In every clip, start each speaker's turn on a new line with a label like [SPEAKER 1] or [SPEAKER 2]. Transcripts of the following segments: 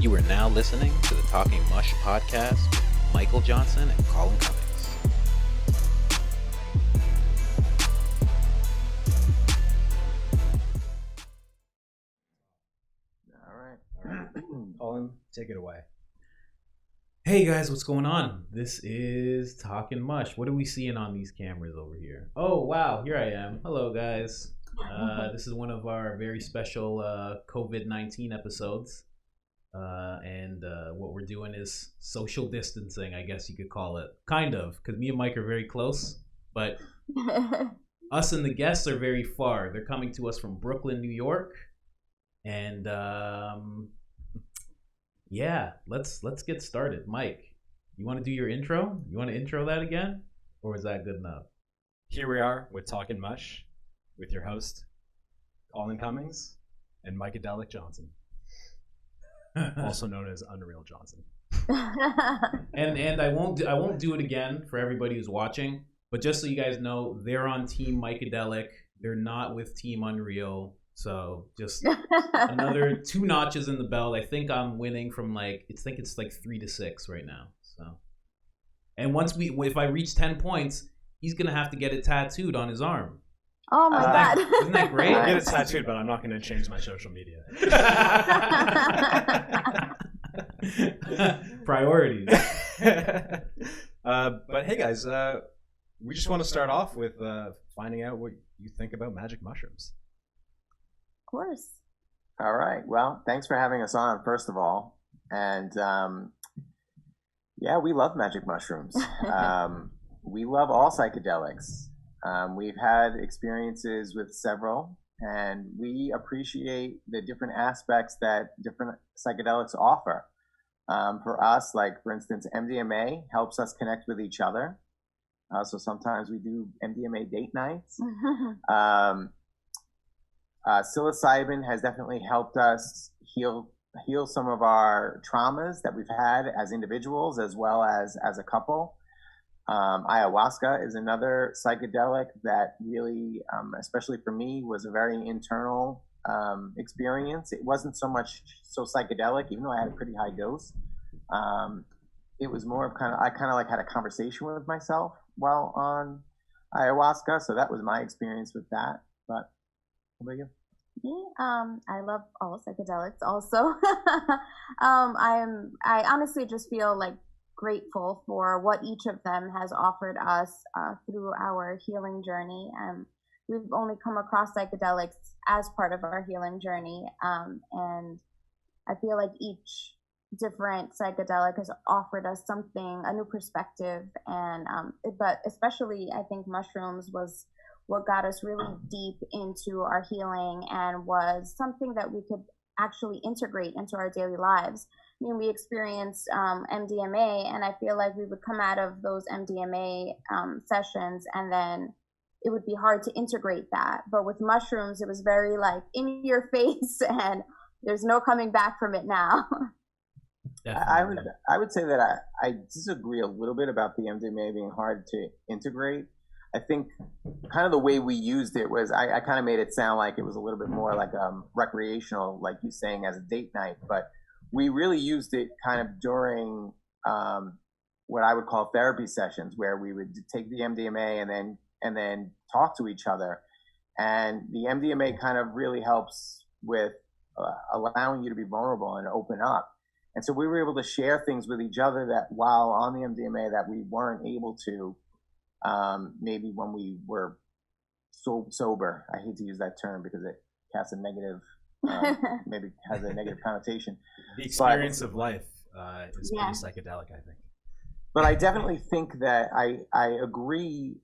[SPEAKER 1] You are now listening to the Talkin Mush podcast with Michael Johnson and Colin Cummings.
[SPEAKER 2] All right. Colin, take it away.
[SPEAKER 3] Hey guys, what's going on? This is Talkin Mush. What are we seeing on these cameras over here? Oh wow, here I am. Hello guys. This is one of our very special COVID-19 episodes. And what we're doing is social distancing, I guess you could call it. Kind of, because me and Mike are very close, but us and the guests are very far. They're coming to us from Brooklyn, New York. And yeah, let's get started. Mike, you want to do your intro? You want to intro that again? Or is that good enough?
[SPEAKER 2] Here we are with Talkin Mush with your host, Colin Cummings and Psychedelic Johnson. Also known as Unreal Johnson.
[SPEAKER 3] and I won't do it again for everybody who's watching, but just so you guys know, they're on Team Psychedelic. They're not with Team Unreal. So just another 2 notches in the belt. I think I'm winning from it's 3-6 right now. So, and if I reach 10 points, he's gonna have to get it tattooed on his arm.
[SPEAKER 4] Oh my God.
[SPEAKER 3] Isn't that great?
[SPEAKER 2] I'll get it tattooed, but I'm not going to change my social media.
[SPEAKER 3] Priorities.
[SPEAKER 2] But hey guys, we just want to start off with finding out what you think about magic mushrooms.
[SPEAKER 4] Of course.
[SPEAKER 5] All right. Well, thanks for having us on, first of all. And yeah, we love magic mushrooms. We love all psychedelics. We've had experiences with several, and we appreciate the different aspects that different psychedelics offer. For us, for instance, MDMA helps us connect with each other. So sometimes we do MDMA date nights. Psilocybin has definitely helped us heal some of our traumas that we've had as individuals as well as a couple. Ayahuasca is another psychedelic that really, especially for me, was a very internal experience. It wasn't so much so psychedelic, even though I had a pretty high dose. It was more of I had a conversation with myself while on ayahuasca. So that was my experience with that. But what about you?
[SPEAKER 4] Me, I love all psychedelics also. I honestly just feel grateful for what each of them has offered us through our healing journey. We've only come across psychedelics as part of our healing journey, and I feel like each different psychedelic has offered us something, a new perspective, and but especially I think mushrooms was what got us really deep into our healing and was something that we could actually integrate into our daily lives. I mean, we experienced MDMA, and I feel like we would come out of those MDMA sessions, and then it would be hard to integrate that. But with mushrooms, it was very in your face, and there's no coming back from it now.
[SPEAKER 5] I would say that I disagree a little bit about the MDMA being hard to integrate. I think kind of the way we used it was I kind of made it sound like it was a little bit more recreational, like you saying, as a date night. But we really used it kind of during what I would call therapy sessions, where we would take the MDMA and then talk to each other. And the MDMA kind of really helps with allowing you to be vulnerable and open up. And so we were able to share things with each other that while on the MDMA that we weren't able to maybe when we were sober. I hate to use that term because it casts a negative, maybe has a negative connotation.
[SPEAKER 2] The experience of life is pretty psychedelic, I think.
[SPEAKER 5] But I definitely think that I agree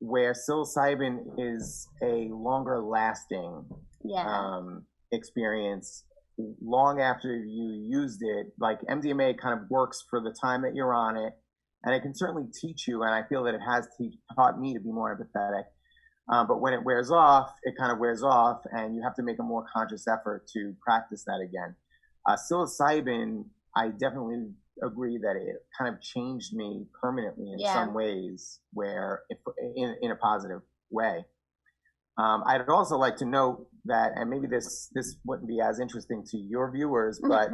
[SPEAKER 5] where psilocybin is a longer lasting experience long after you used it. Like MDMA kind of works for the time that you're on it, and it can certainly teach you, and I feel that it has taught me to be more empathetic. But when it wears off, it kind of wears off, and you have to make a more conscious effort to practice that again. Psilocybin, I definitely agree that it kind of changed me permanently in some ways, where in a positive way. I'd also like to note that, and maybe this wouldn't be as interesting to your viewers, but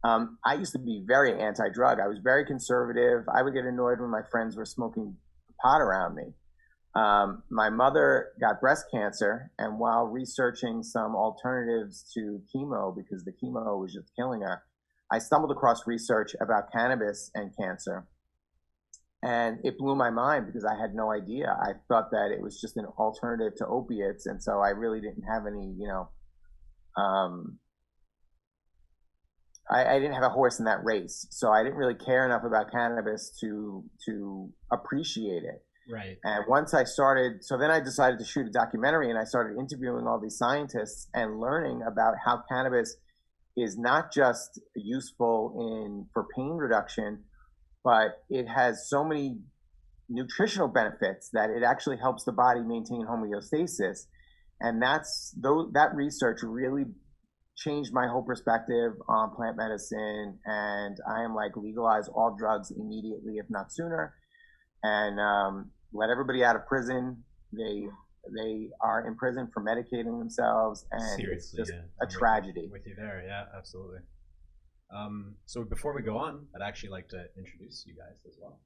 [SPEAKER 5] I used to be very anti-drug. I was very conservative. I would get annoyed when my friends were smoking pot around me. My mother got breast cancer, and while researching some alternatives to chemo, because the chemo was just killing her, I stumbled across research about cannabis and cancer. And it blew my mind because I had no idea. I thought that it was just an alternative to opiates. And so I really didn't have any, I didn't have a horse in that race. So I didn't really care enough about cannabis to appreciate it.
[SPEAKER 2] Right.
[SPEAKER 5] And once so then I decided to shoot a documentary, and I started interviewing all these scientists and learning about how cannabis is not just useful for pain reduction, but it has so many nutritional benefits that it actually helps the body maintain homeostasis. And that research really changed my whole perspective on plant medicine. And I am like, legalize all drugs immediately, if not sooner. And let everybody out of prison. They are in prison for medicating themselves, and
[SPEAKER 3] Seriously,
[SPEAKER 5] it's just a tragedy.
[SPEAKER 2] With you there, yeah, absolutely. So before we go on, I'd actually like to introduce you guys as well.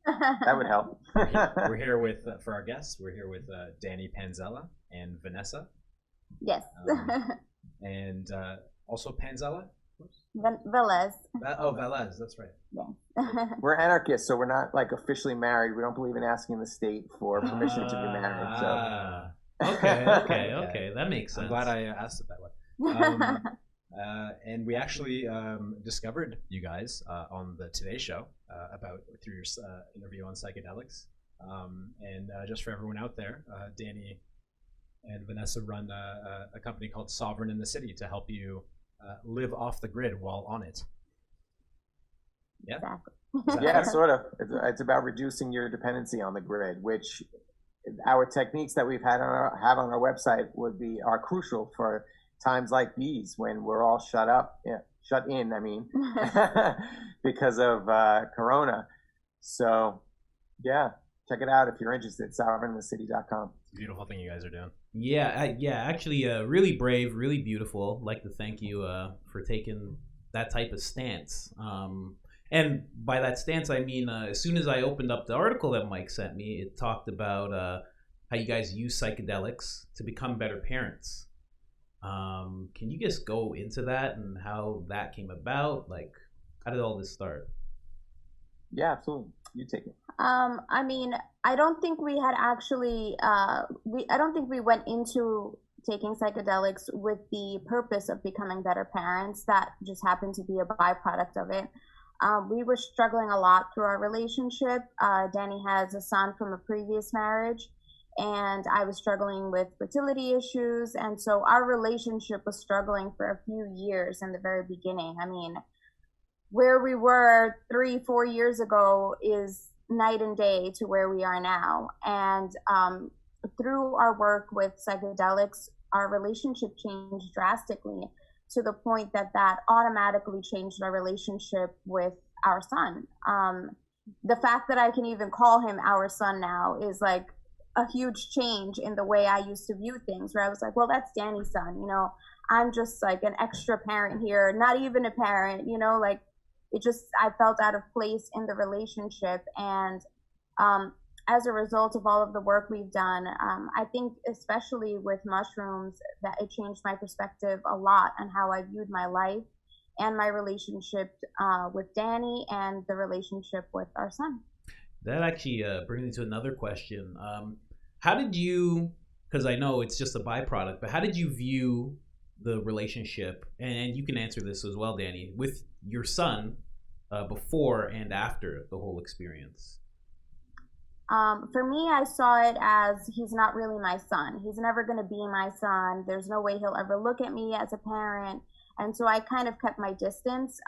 [SPEAKER 5] That would help.
[SPEAKER 2] We're here with, for our guests, we're here with Danny Panzella and Vanessa.
[SPEAKER 4] Yes.
[SPEAKER 2] And also Panzella?
[SPEAKER 4] Velez.
[SPEAKER 2] Valez, that's right.
[SPEAKER 4] Yeah.
[SPEAKER 5] We're anarchists, so we're not like officially married. We don't believe in asking the state for permission to be married. So.
[SPEAKER 3] Okay. That makes sense.
[SPEAKER 2] I'm glad I asked it that way. And we actually discovered you guys on the Today Show through your interview on psychedelics. And just for everyone out there, Danny and Vanessa run a company called Sovereign in the City to help you live off the grid while on it. Yeah.
[SPEAKER 4] Exactly.
[SPEAKER 5] Yeah, sort of. It's about reducing your dependency on the grid, which our techniques that we've have on our website are crucial for times like these when we're all shut in, because of Corona. So, yeah, check it out if you're interested. sovereignthecity.com.
[SPEAKER 2] It's a beautiful thing you guys are doing.
[SPEAKER 3] Yeah, actually, really brave, really beautiful. Like to thank you for taking that type of stance. And by that stance, I mean, as soon as I opened up the article that Mike sent me, it talked about how you guys use psychedelics to become better parents. Can you just go into that and how that came about? Like, how did all this start?
[SPEAKER 5] Yeah, absolutely. You take it.
[SPEAKER 4] I mean, I don't think we had actually, I don't think we went into taking psychedelics with the purpose of becoming better parents. That just happened to be a byproduct of it. We were struggling a lot through our relationship. Danny has a son from a previous marriage, and I was struggling with fertility issues. And so our relationship was struggling for a few years in the very beginning. I mean, where we were 3-4 years ago is night and day to where we are now. And through our work with psychedelics, our relationship changed drastically to the point that automatically changed our relationship with our son. The fact that I can even call him our son now is like a huge change in the way I used to view things, where I was like, well, that's Danny's son, I'm just like an extra parent here, not even a parent, like I felt out of place in the relationship. And as a result of all of the work we've done, I think especially with mushrooms, that it changed my perspective a lot on how I viewed my life and my relationship with Danny and the relationship with our son.
[SPEAKER 3] That actually brings me to another question. How did you, because I know it's just a byproduct, but how did you view the relationship, and you can answer this as well, Danny, with your son before and after the whole experience?
[SPEAKER 4] For me, I saw it as he's not really my son. He's never going to be my son. There's no way he'll ever look at me as a parent. And so I kind of kept my distance.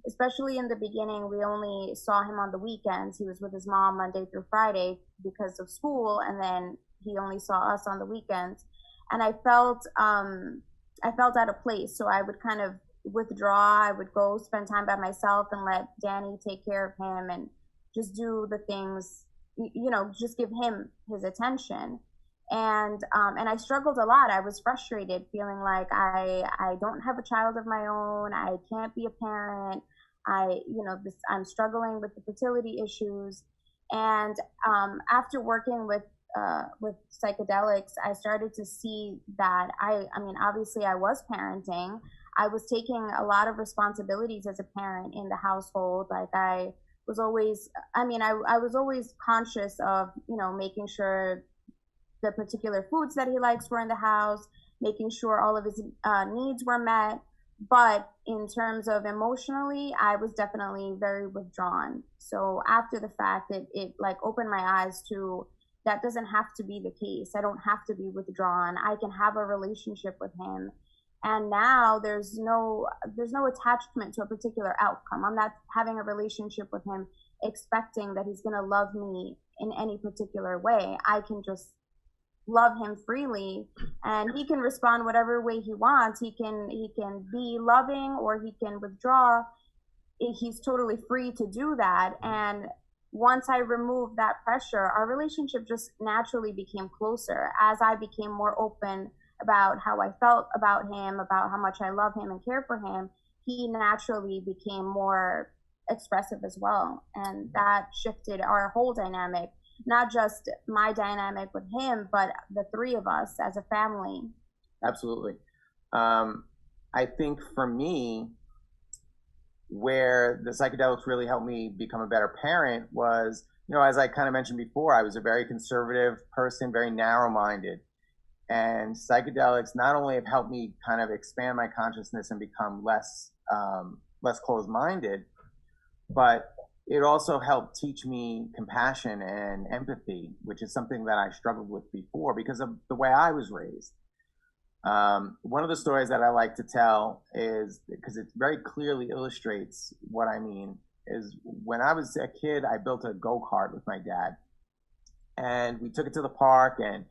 [SPEAKER 4] Especially in the beginning, we only saw him on the weekends. He was with his mom Monday through Friday because of school, and then he only saw us on the weekends. And I felt out of place. So I would kind of withdraw. I would go spend time by myself and let Danny take care of him and just do the things, just give him his attention. And I struggled a lot. I was frustrated, feeling like I don't have a child of my own. I can't be a parent. I'm struggling with the fertility issues. And after working with psychedelics, I started to see that I mean, obviously I was parenting. I was taking a lot of responsibilities as a parent in the household. Like I was always conscious of, making sure the particular foods that he likes were in the house, making sure all of his needs were met. But in terms of emotionally, I was definitely very withdrawn. So after the fact, it like opened my eyes to that doesn't have to be the case. I don't have to be withdrawn. I can have a relationship with him. And now there's no attachment to a particular outcome. I'm not having a relationship with him expecting that he's going to love me in any particular way. I can just love him freely, and he can respond whatever way he wants. He can be loving or he can withdraw. He's totally free to do that. And once I removed that pressure, our relationship just naturally became closer as I became more open about how I felt about him, about how much I love him and care for him. He naturally became more expressive as well, and that shifted our whole dynamic. Not just my dynamic with him, but the three of us as a family.
[SPEAKER 5] Absolutely. I think for me, where the psychedelics really helped me become a better parent was, as I kind of mentioned before, I was a very conservative person, very narrow-minded. And psychedelics not only have helped me kind of expand my consciousness and become less closed-minded, but it also helped teach me compassion and empathy, which is something that I struggled with before because of the way I was raised. One of the stories that I like to tell is, because it very clearly illustrates what I mean, is when I was a kid, I built a go-kart with my dad. And we took it to the park, and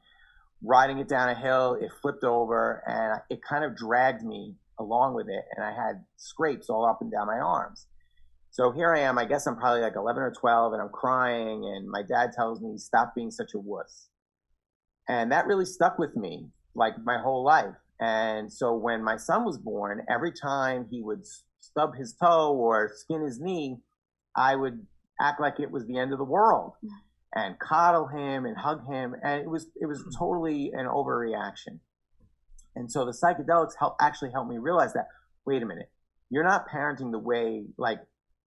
[SPEAKER 5] riding it down a hill, it flipped over, and it kind of dragged me along with it. And I had scrapes all up and down my arms. So here I am, I guess I'm probably like 11 or 12, and I'm crying, and my dad tells me, stop being such a wuss. And that really stuck with me, like my whole life. And so when my son was born, every time he would stub his toe or skin his knee, I would act like it was the end of the world and coddle him and hug him. And it was totally an overreaction. And so the psychedelics actually helped me realize that, wait a minute, you're not parenting the way, like,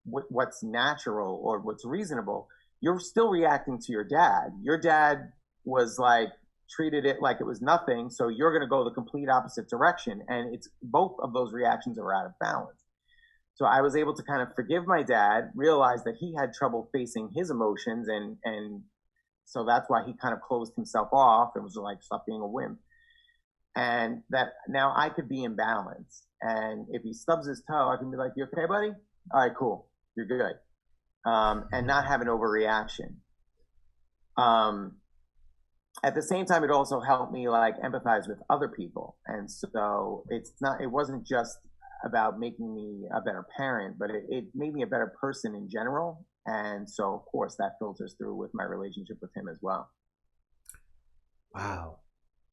[SPEAKER 5] what's natural or what's reasonable. You're still reacting to your dad. Your dad was like, treated it like it was nothing, so you're going to go the complete opposite direction, and it's both of those reactions are out of balance. So I was able to kind of forgive my dad, realize that he had trouble facing his emotions, and so that's why he kind of closed himself off and was like, stop being a wimp. And that now I could be in balance, and if he stubs his toe, I can be like, you okay, buddy? All right, cool, you're good. And not have an overreaction. At the same time, it also helped me like empathize with other people. And so it wasn't just about making me a better parent, but it made me a better person in general. And so of course that filters through with my relationship with him as well.
[SPEAKER 3] Wow.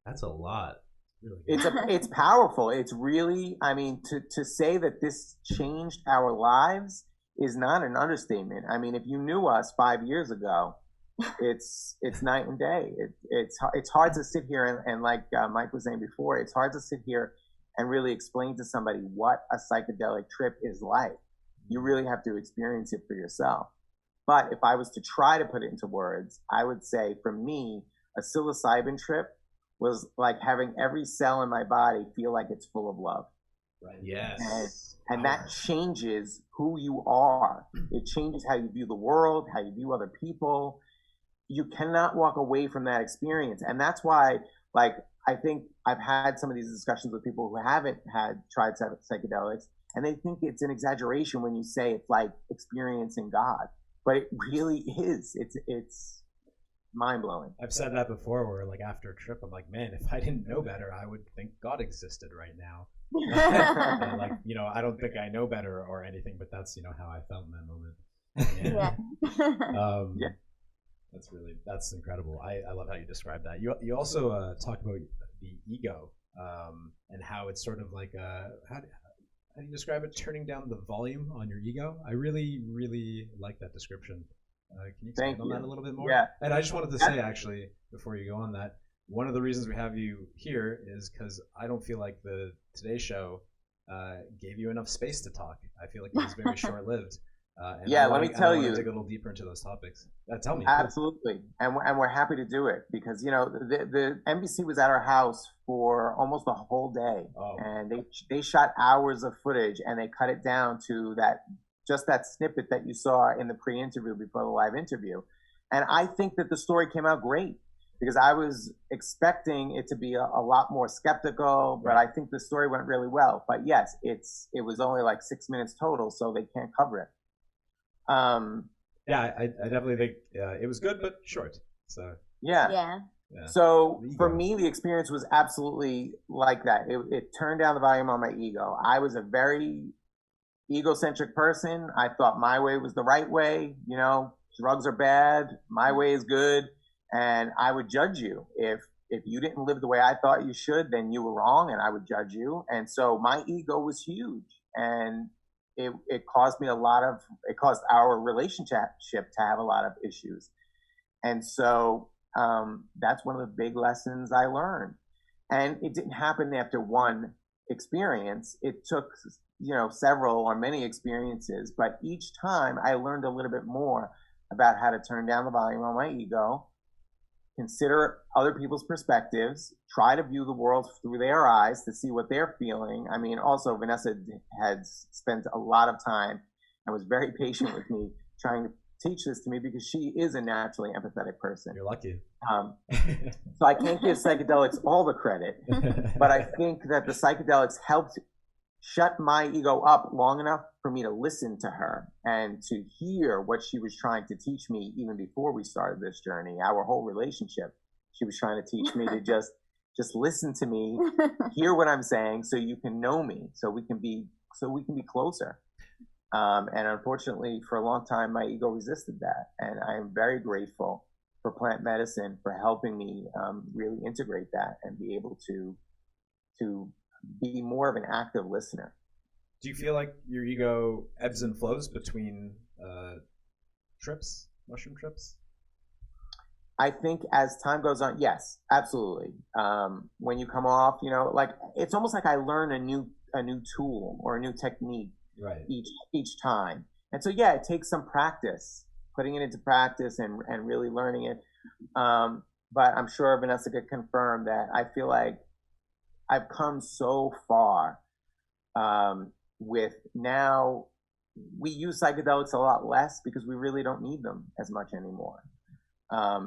[SPEAKER 3] That's a lot. Really
[SPEAKER 5] it's powerful. It's really, I mean, to say that this changed our lives is not an understatement. I mean, if you knew us 5 years ago, it's night and day. It's hard to sit here and like Mike was saying before, it's hard to sit here and really explain to somebody what a psychedelic trip is like. You really have to experience it for yourself. But if I was to try to put it into words, I would say for me, a psilocybin trip was like having every cell in my body feel like it's full of love.
[SPEAKER 3] Right. Yes.
[SPEAKER 5] And that changes who you are. It changes how you view the world, how you view other people. You cannot walk away from that experience. And that's why, like, I think I've had some of these discussions with people who haven't tried psychedelics, and they think it's an exaggeration when you say it's like experiencing God. But it really is. It's mind-blowing.
[SPEAKER 2] I've said that before, where like after a trip, I'm like, man, if I didn't know better, I would think God existed right now. And like, I don't think I know better or anything, but that's, how I felt in that moment. Yeah.
[SPEAKER 5] Yeah.
[SPEAKER 2] That's incredible. I love how you describe that. You also talk about the ego and how it's sort of like how do you describe it? Turning down the volume on your ego. I really, really like that description. Can you expand on that a little bit more?
[SPEAKER 5] Yeah.
[SPEAKER 2] And I just wanted to say, actually, before you go on that, one of the reasons we have you here is because I don't feel like the Today Show gave you enough space to talk. I feel like it was very short-lived.
[SPEAKER 5] Let me tell you.
[SPEAKER 2] Dig a little deeper into those topics. Tell me.
[SPEAKER 5] Absolutely, and we're happy to do it because the NBC was at our house for almost the whole day, and they shot hours of footage and they cut it down to that snippet that you saw in the pre-interview before the live interview, and I think that the story came out great because I was expecting it to be a lot more skeptical, but I think the story went really well. But yes, it was only like 6 minutes total, so they can't cover it.
[SPEAKER 2] I definitely think it was good, but short. So
[SPEAKER 4] yeah.
[SPEAKER 5] So for me, the experience was absolutely like that. It turned down the volume on my ego. I was a very egocentric person. I thought my way was the right way. Drugs are bad. My way is good, and I would judge you if you didn't live the way I thought you should. Then you were wrong, and I would judge you. And so my ego was huge, and it caused our relationship to have a lot of issues. And so that's one of the big lessons I learned. And it didn't happen after one experience. It took, several or many experiences, but each time I learned a little bit more about how to turn down the volume on my ego, consider other people's perspectives, try to view the world through their eyes to see what they're feeling. I mean, also Vanessa had spent a lot of time and was very patient with me trying to teach this to me because she is a naturally empathetic person.
[SPEAKER 2] You're lucky.
[SPEAKER 5] So I can't give psychedelics all the credit, but I think that the psychedelics helped shut my ego up long enough for me to listen to her and to hear what she was trying to teach me even before we started this journey. Our whole relationship, she was trying to teach me to just listen to me, hear what I'm saying, so you can know me, so we can be closer. And unfortunately, for a long time, my ego resisted that, and I am very grateful for plant medicine for helping me really integrate that and be able to be more of an active listener.
[SPEAKER 2] Do you feel like your ego ebbs and flows between mushroom trips?
[SPEAKER 5] I think as time goes on, yes, absolutely. When you come off, like it's almost like I learn a new tool or a new technique each time. And so it takes some practice, putting it into practice and really learning it. But I'm sure Vanessa could confirm that I feel like I've come so far with now we use psychedelics a lot less because we really don't need them as much anymore. I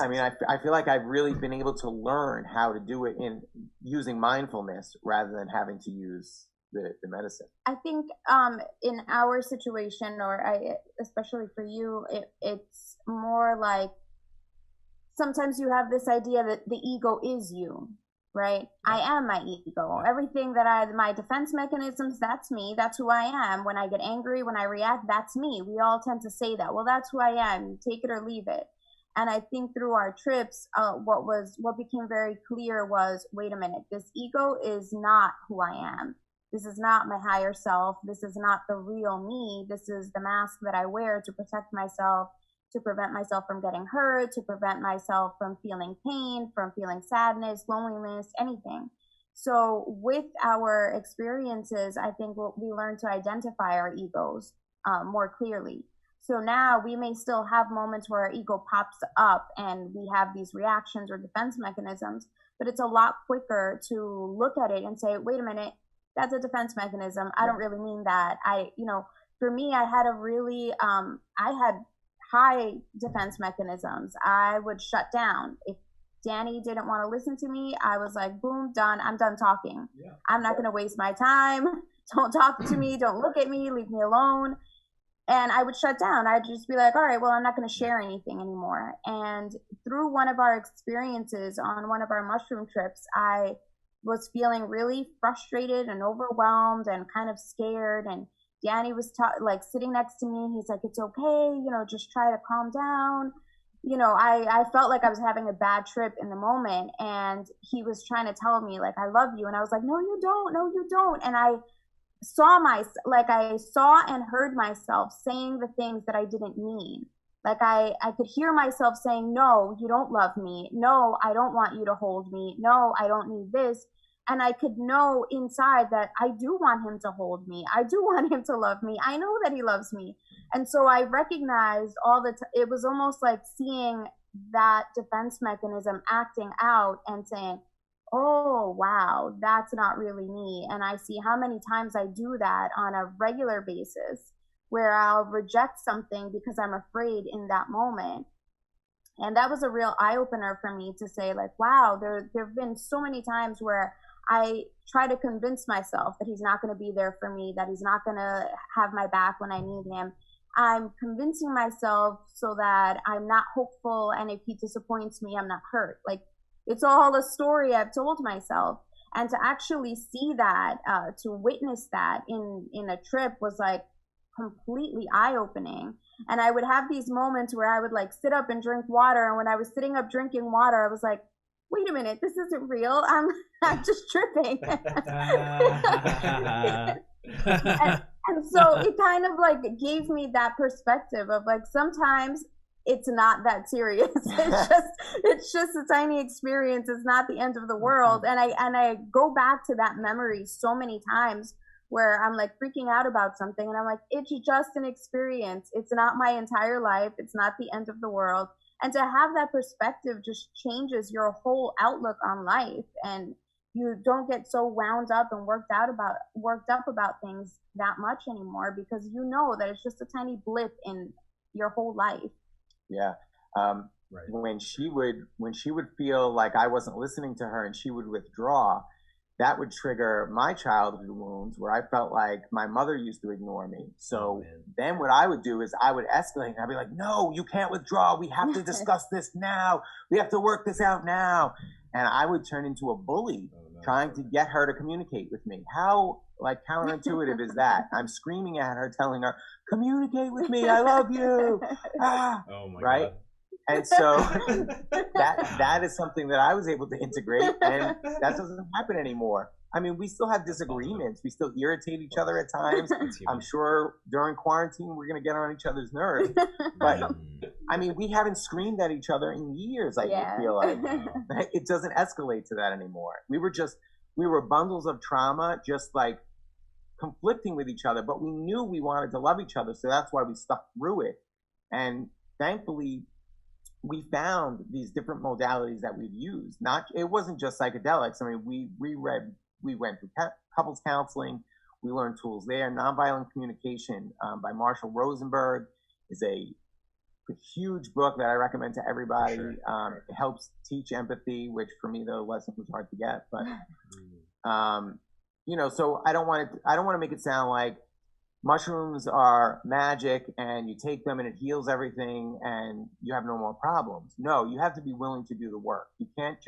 [SPEAKER 5] mean, I feel like I've really been able to learn how to do it in using mindfulness rather than having to use the medicine.
[SPEAKER 4] I think in our situation, especially for you, it's more like sometimes you have this idea that the ego is you, right? I am my ego. Everything that my defense mechanisms, that's me. That's who I am. When I get angry, when I react, that's me. We all tend to say that. Well, that's who I am. Take it or leave it. And I think through our trips, what became very clear was, wait a minute, this ego is not who I am. This is not my higher self. This is not the real me. This is the mask that I wear to protect myself, to prevent myself from getting hurt, to prevent myself from feeling pain, from feeling sadness, loneliness, anything. So with our experiences, I think we learn to identify our egos more clearly. So now we may still have moments where our ego pops up and we have these reactions or defense mechanisms, but it's a lot quicker to look at it and say, wait a minute, that's a defense mechanism. I don't really mean that. For me, I had I had high defense mechanisms. I would shut down. If Danny didn't want to listen to me, I was like, boom, done. I'm done talking. Yeah. I'm not going to waste my time. Don't talk to me. Don't look at me. Leave me alone. And I would shut down. I'd just be like, all right, well, I'm not going to share anything anymore. And through one of our experiences on one of our mushroom trips, I was feeling really frustrated and overwhelmed and kind of scared. And Danny was like sitting next to me. He's like, it's okay, you know, just try to calm down. You know, I felt like I was having a bad trip in the moment, and he was trying to tell me like, I love you. And I was like, no, you don't. No, you don't. And I saw and heard myself saying the things that I didn't mean. Like I could hear myself saying, no, you don't love me. No, I don't want you to hold me. No, I don't need this. And I could know inside that I do want him to hold me. I do want him to love me. I know that he loves me. And so I recognized it was almost like seeing that defense mechanism acting out and saying, oh, wow, that's not really me. And I see how many times I do that on a regular basis, where I'll reject something because I'm afraid in that moment. And that was a real eye-opener for me to say, like, wow, there have been so many times where I try to convince myself that he's not going to be there for me, that he's not going to have my back when I need him. I'm convincing myself so that I'm not hopeful, and if he disappoints me, I'm not hurt. Like, it's all a story I've told myself. And to actually see that, to witness that in a trip was like completely eye-opening. And I would have these moments where I would like sit up and drink water. And when I was sitting up drinking water, I was like, wait a minute, this isn't real. I'm just tripping. and so it kind of like gave me that perspective of like, sometimes it's not that serious. It's just a tiny experience. It's not the end of the world. And I go back to that memory so many times where I'm like freaking out about something, and I'm like, it's just an experience. It's not my entire life. It's not the end of the world. And to have that perspective just changes your whole outlook on life, and you don't get so wound up and worked up about things that much anymore, because you know that it's just a tiny blip in your whole life.
[SPEAKER 5] Yeah.
[SPEAKER 2] Right.
[SPEAKER 5] When she would feel like I wasn't listening to her and she would withdraw, that would trigger my childhood wounds where I felt like my mother used to ignore me. So then what I would do is I would escalate. I'd be like, no, you can't withdraw. We have to discuss this now. We have to work this out now. And I would turn into a bully trying to get her to communicate with me. How like counterintuitive is that? I'm screaming at her, telling her, communicate with me. I love you. Ah,
[SPEAKER 2] oh my
[SPEAKER 5] right?
[SPEAKER 2] God.
[SPEAKER 5] And so that is something that I was able to integrate, and that doesn't happen anymore. I mean, we still have disagreements. We still irritate each other at times. I'm sure during quarantine we're going to get on each other's nerves. But, I mean, we haven't screamed at each other in years, I feel like. It doesn't escalate to that anymore. We were bundles of trauma, just like conflicting with each other, but we knew we wanted to love each other, so that's why we stuck through it. And thankfully, we found these different modalities that we've used. It wasn't just psychedelics. I mean, we went through couples counseling. We learned tools there. Nonviolent Communication by Marshall Rosenberg is a huge book that I recommend to everybody.
[SPEAKER 2] Sure.
[SPEAKER 5] It helps teach empathy, which for me the lesson was hard to get. But you know, so I don't want to make it sound like mushrooms are magic and you take them and it heals everything and you have no more problems. No, you have to be willing to do the work. You can't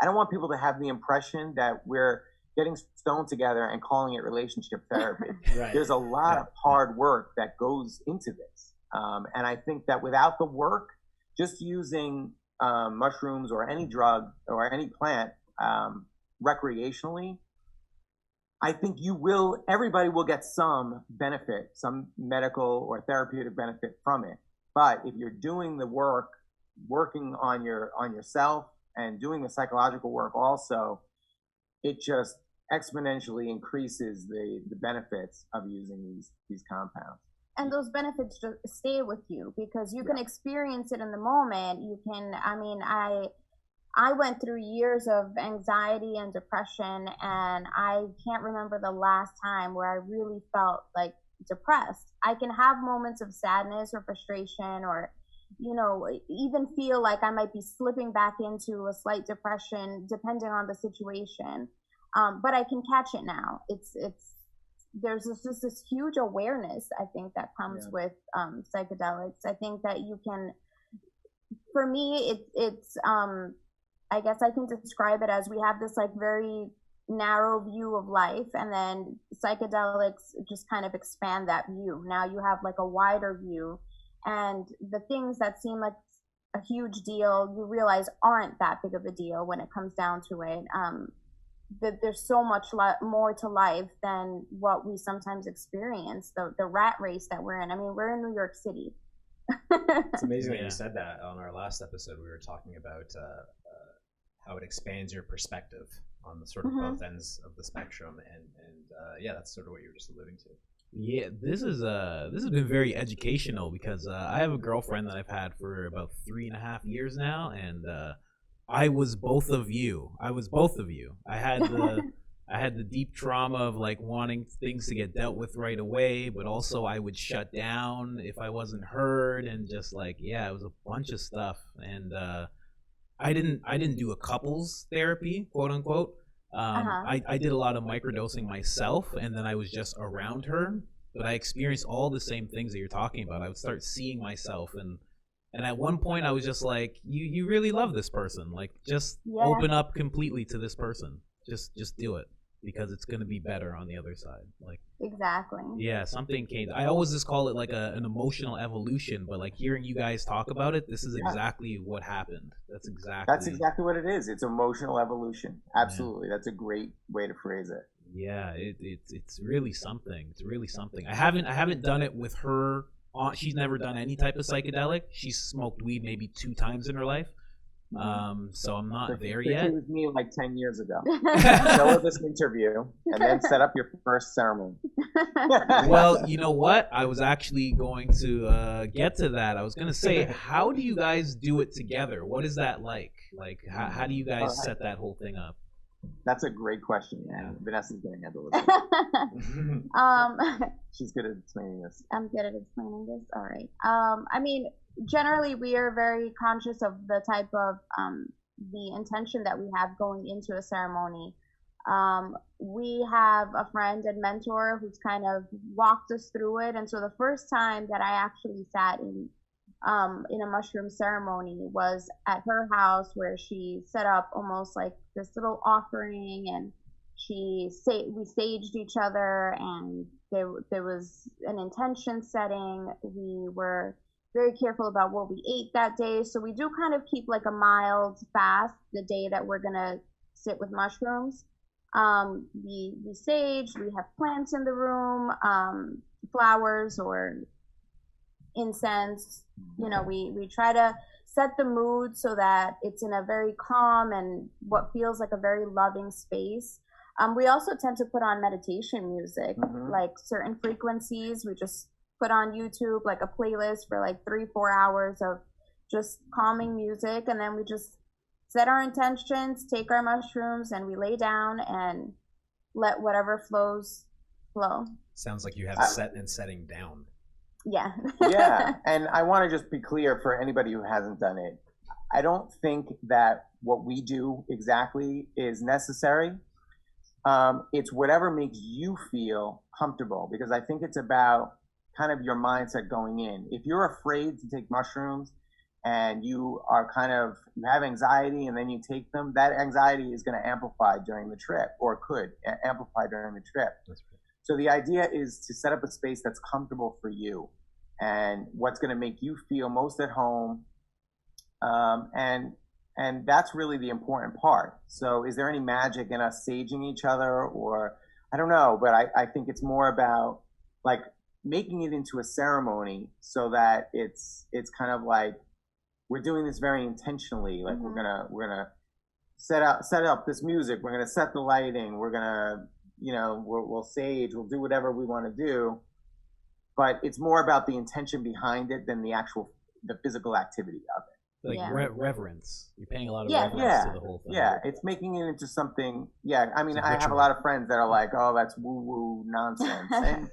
[SPEAKER 5] I don't want people to have the impression that we're getting stoned together and calling it relationship therapy.
[SPEAKER 2] Right.
[SPEAKER 5] There's a lot of hard work that goes into this. And I think that without the work, just using mushrooms or any drug or any plant recreationally, I think everybody will get some benefit, some medical or therapeutic benefit from it. But if you're doing the work, working on yourself and doing the psychological work also, it just exponentially increases the benefits of using these compounds.
[SPEAKER 4] And those benefits just stay with you because you can experience it in the moment. You can, I mean, I went through years of anxiety and depression, and I can't remember the last time where I really felt like depressed. I can have moments of sadness or frustration or, you know, even feel like I might be slipping back into a slight depression depending on the situation. But I can catch it now. There's just this huge awareness, I think, that comes with psychedelics. I think that you can, for me, it's I guess I can describe it as we have this like very narrow view of life, and then psychedelics just kind of expand that view. Now you have like a wider view, and the things that seem like a huge deal, you realize aren't that big of a deal when it comes down to it. That there's so much more to life than what we sometimes experience. The rat race that we're in. I mean, we're in New York City.
[SPEAKER 2] It's amazing that you said that. On our last episode, we were talking about how it expands your perspective on the sort of both ends of the spectrum, and yeah, that's sort of what you were just alluding to.
[SPEAKER 3] Yeah, this has been very educational, because I have a girlfriend that I've had for about 3.5 years now, and I was both of you. I had the deep trauma of like wanting things to get dealt with right away, but also I would shut down if I wasn't heard, and just like, yeah, it was a bunch of stuff. And I didn't do a couples therapy, quote unquote. I did a lot of microdosing myself, and then I was just around her, but I experienced all the same things that you're talking about. I would start seeing myself, and at one point I was just like, you really love this person, like just open up completely to this person, just do it, because it's going to be better on the other side. Like, exactly. Yeah, something came. I always just call it like an emotional evolution, but like hearing you guys talk about it, this is exactly what happened. That's exactly
[SPEAKER 5] what it is. It's emotional evolution. Absolutely. Yeah. That's a great way to phrase it.
[SPEAKER 3] Yeah, it's really something. It's really something. I haven't done it with her. She's never done any type of psychedelic. She's smoked weed maybe 2 times in her life. So I'm not there yet.
[SPEAKER 5] It was me like 10 years ago. Show her this interview and then set up your first ceremony.
[SPEAKER 3] Well, you know what? I was actually going to get to that. I was going to say, how do you guys do it together? What is that like? Like, how do you guys set that whole thing up?
[SPEAKER 5] That's a great question, and Vanessa's going to handle it. She's good at explaining this.
[SPEAKER 4] I'm good at explaining this. All right. I mean, generally, we are very conscious of the type of the intention that we have going into a ceremony. We have a friend and mentor who's kind of walked us through it, and so the first time that I actually sat in a mushroom ceremony was at her house, where she set up almost like this little offering, and we saged each other, and there was an intention setting. We were very careful about what we ate that day, so we do kind of keep like a mild fast the day that we're gonna sit with mushrooms. We sage, we have plants in the room, flowers or incense. You know, we try to set the mood so that it's in a very calm and what feels like a very loving space. We also tend to put on meditation music, like certain frequencies. We just put on YouTube like a playlist for like 3-4 hours of just calming music, and then we just set our intentions, take our mushrooms, and we lay down and let whatever flows flow.
[SPEAKER 2] Sounds like you have set and setting down.
[SPEAKER 4] Yeah.
[SPEAKER 5] Yeah, and I want to just be clear for anybody who hasn't done it. I don't think that what we do exactly is necessary. It's whatever makes you feel comfortable, because I think it's about kind of your mindset going in. If you're afraid to take mushrooms and you have anxiety and then you take them, that anxiety is going to amplify during the trip, or could amplify during the trip. That's right. So the idea is to set up a space that's comfortable for you and what's going to make you feel most at home. And that's really the important part. So is there any magic in us saging each other, or I don't know, but I think it's more about like making it into a ceremony so that it's kind of like we're doing this very intentionally. Like we're gonna set up this music. We're gonna set the lighting. We're gonna, we'll sage. We'll do whatever we want to do. But it's more about the intention behind it than the physical activity of it.
[SPEAKER 3] Like reverence. You're paying a lot of reverence to the whole thing.
[SPEAKER 5] Yeah, it's making it into something. Yeah, I mean, I have a lot of friends that are like, oh, that's woo-woo nonsense. And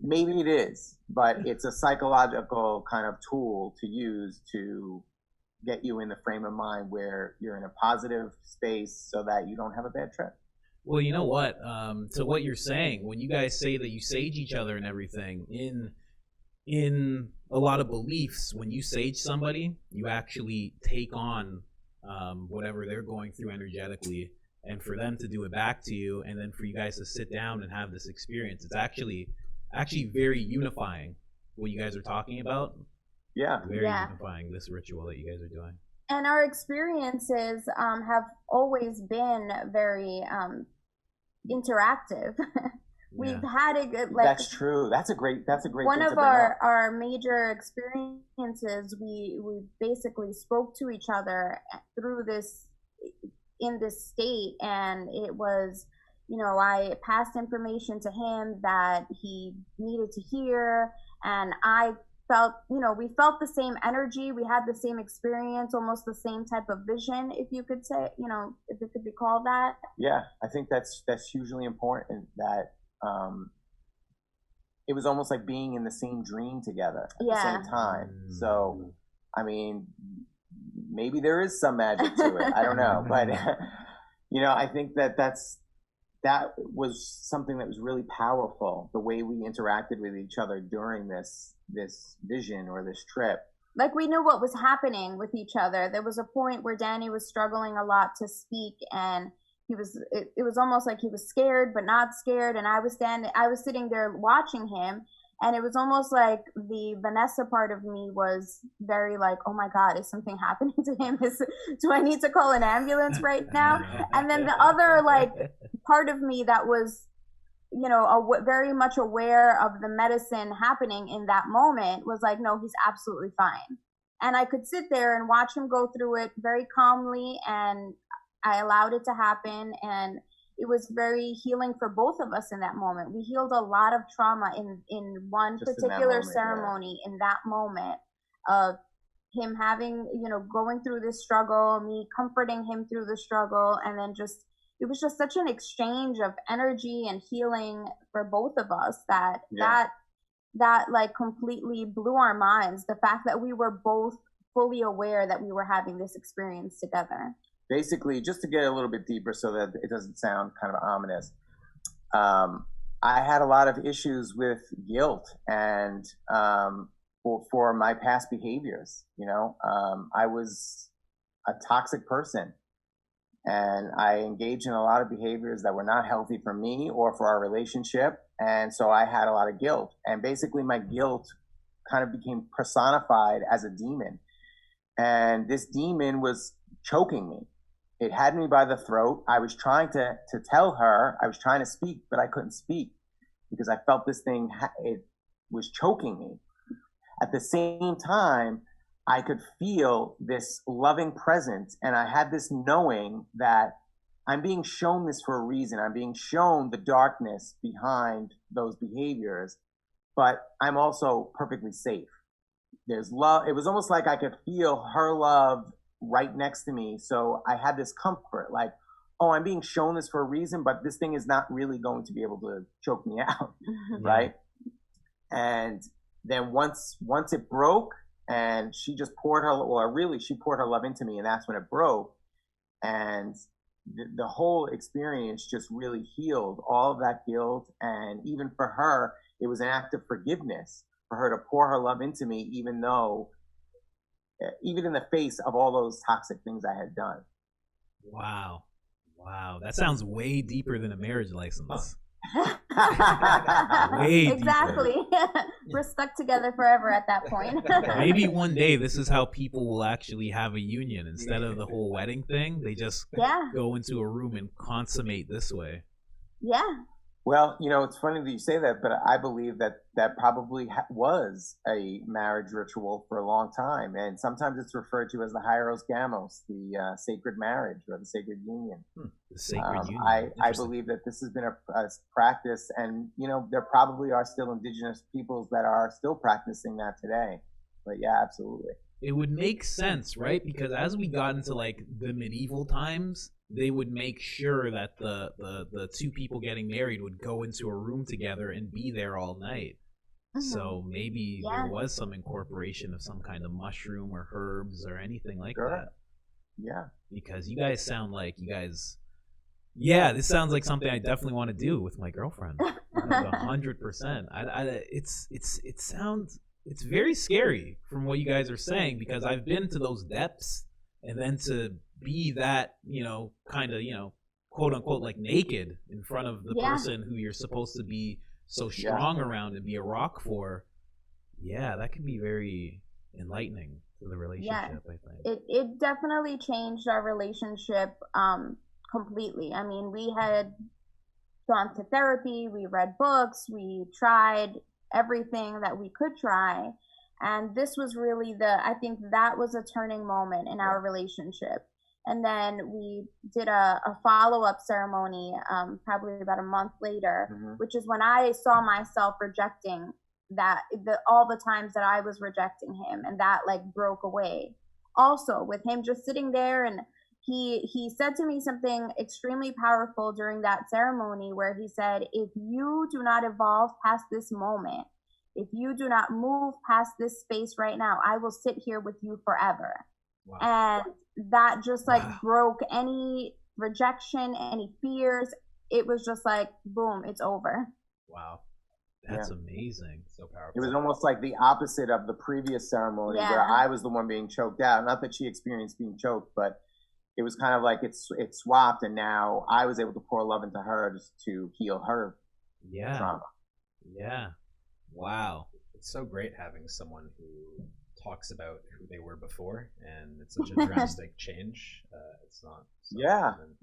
[SPEAKER 5] maybe it is, but it's a psychological kind of tool to use to get you in the frame of mind where you're in a positive space so that you don't have a bad trip.
[SPEAKER 3] Well, you know what? To what you're saying, when you guys say that you sage each other and everything, in a lot of beliefs, when you sage somebody, you actually take on whatever they're going through energetically, and for them to do it back to you, and then for you guys to sit down and have this experience. It's actually very unifying what you guys are talking about.
[SPEAKER 5] Yeah.
[SPEAKER 3] Very unifying, this ritual that you guys are doing.
[SPEAKER 4] And our experiences have always been very interactive. We've had a good, like,
[SPEAKER 5] that's true. That's a great
[SPEAKER 4] one
[SPEAKER 5] thing
[SPEAKER 4] of
[SPEAKER 5] to bring up.
[SPEAKER 4] our major experiences. We basically spoke to each other through this, in this state, and it was, you know, I passed information to him that he needed to hear, and I felt, you know, we felt the same energy, we had the same experience, almost the same type of vision, if you could say, you know, if it could be called that.
[SPEAKER 5] Yeah, I think that's hugely important, that it was almost like being in the same dream together at the same time. So, I mean, maybe there is some magic to it. I don't know, but you know, I think that was something that was really powerful. The way we interacted with each other during this vision or this trip.
[SPEAKER 4] Like, we knew what was happening with each other. There was a point where Danny was struggling a lot to speak, and it was almost like he was scared but not scared, and I was sitting there watching him, and it was almost like the Vanessa part of me was very like, oh my God, is something happening to him? Do I need to call an ambulance right now? And then the other like part of me that was, you know, very much aware of the medicine happening in that moment was like, no, he's absolutely fine. And I could sit there and watch him go through it very calmly, and I allowed it to happen, and it was very healing for both of us in that moment. We healed a lot of trauma in one just particular ceremony, in that moment of him having, you know, going through this struggle, me comforting him through the struggle, and then it was just such an exchange of energy and healing for both of us that like completely blew our minds. The fact that we were both fully aware that we were having this experience together.
[SPEAKER 5] Basically, just to get a little bit deeper so that it doesn't sound kind of ominous, I had a lot of issues with guilt and for my past behaviors. You know, I was a toxic person, and I engaged in a lot of behaviors that were not healthy for me or for our relationship, and so I had a lot of guilt. And basically, my guilt kind of became personified as a demon, and this demon was choking me. It had me by the throat. I was trying to tell her, I was trying to speak, but I couldn't speak because I felt this thing, it was choking me. At the same time, I could feel this loving presence, and I had this knowing that I'm being shown this for a reason. I'm being shown the darkness behind those behaviors, but I'm also perfectly safe. There's love. It was almost like I could feel her love right next to me. So I had this comfort, like, oh, I'm being shown this for a reason, but this thing is not really going to be able to choke me out, right? And then once it broke, and she just poured she poured her love into me, and that's when it broke. And the whole experience just really healed all of that guilt. And even for her, it was an act of forgiveness for her to pour her love into me, even in the face of all those toxic things I had done.
[SPEAKER 3] Wow. That sounds way deeper than a marriage license. Way
[SPEAKER 4] exactly. We're stuck together forever at that point.
[SPEAKER 3] Maybe one day this is how people will actually have a union. Instead of the whole wedding thing, they just go into a room and consummate this way.
[SPEAKER 4] Yeah.
[SPEAKER 5] Well, you know, it's funny that you say that, but I believe that probably was a marriage ritual for a long time. And sometimes it's referred to as the hieros gamos, the sacred marriage or the sacred union.
[SPEAKER 3] The sacred union.
[SPEAKER 5] I believe that this has been a practice, and, you know, there probably are still indigenous peoples that are still practicing that today. But yeah, absolutely.
[SPEAKER 3] It would make sense, right? Because as we got into like the medieval times, they would make sure that the two people getting married would go into a room together and be there all night. So maybe there was some incorporation of some kind of mushroom or herbs or anything like that.
[SPEAKER 5] Yeah.
[SPEAKER 3] Because you guys sound like this sounds like something I definitely want to do with my girlfriend. 100%. It's very scary from what you guys are saying, because I've been to those depths, and then to be that, you know, kind of, you know, quote unquote like naked in front of the person who you're supposed to be so strong around and be a rock for. Yeah, that can be very enlightening to the relationship, I think.
[SPEAKER 4] It definitely changed our relationship completely. I mean, we had gone to therapy, we read books, we tried everything that we could try. And this was really I think that was a turning moment in our relationship. And then we did a follow-up ceremony probably about a month later, which is when I saw myself rejecting all the times that I was rejecting him, and that like broke away. Also with him just sitting there, and he said to me something extremely powerful during that ceremony where he said, if you do not evolve past this moment, if you do not move past this space right now, I will sit here with you forever. Wow. And that just like broke any rejection, any fears. It was just like, boom, it's over.
[SPEAKER 3] Wow. That's amazing. So powerful.
[SPEAKER 5] It was almost like the opposite of the previous ceremony where I was the one being choked out. Not that she experienced being choked, but it was kind of like it swapped, and now I was able to pour love into her just to heal her trauma.
[SPEAKER 3] Yeah. Wow.
[SPEAKER 2] It's so great having someone who talks about who they were before, and it's such a drastic change. It's not.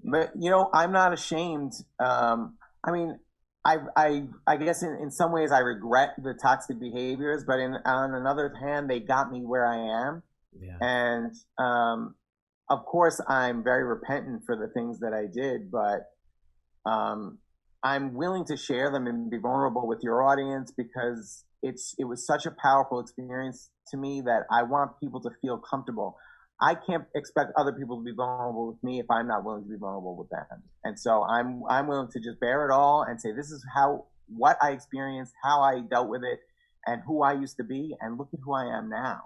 [SPEAKER 5] But I'm not ashamed. I mean, I guess in some ways I regret the toxic behaviors, but on another hand, they got me where I am.
[SPEAKER 3] Yeah.
[SPEAKER 5] And of course, I'm very repentant for the things that I did, but I'm willing to share them and be vulnerable with your audience because it was such a powerful experience to me that I want people to feel comfortable. I can't expect other people to be vulnerable with me if I'm not willing to be vulnerable with them. And so I'm willing to just bear it all and say, this is what I experienced, how I dealt with it, and who I used to be, and look at who I am now.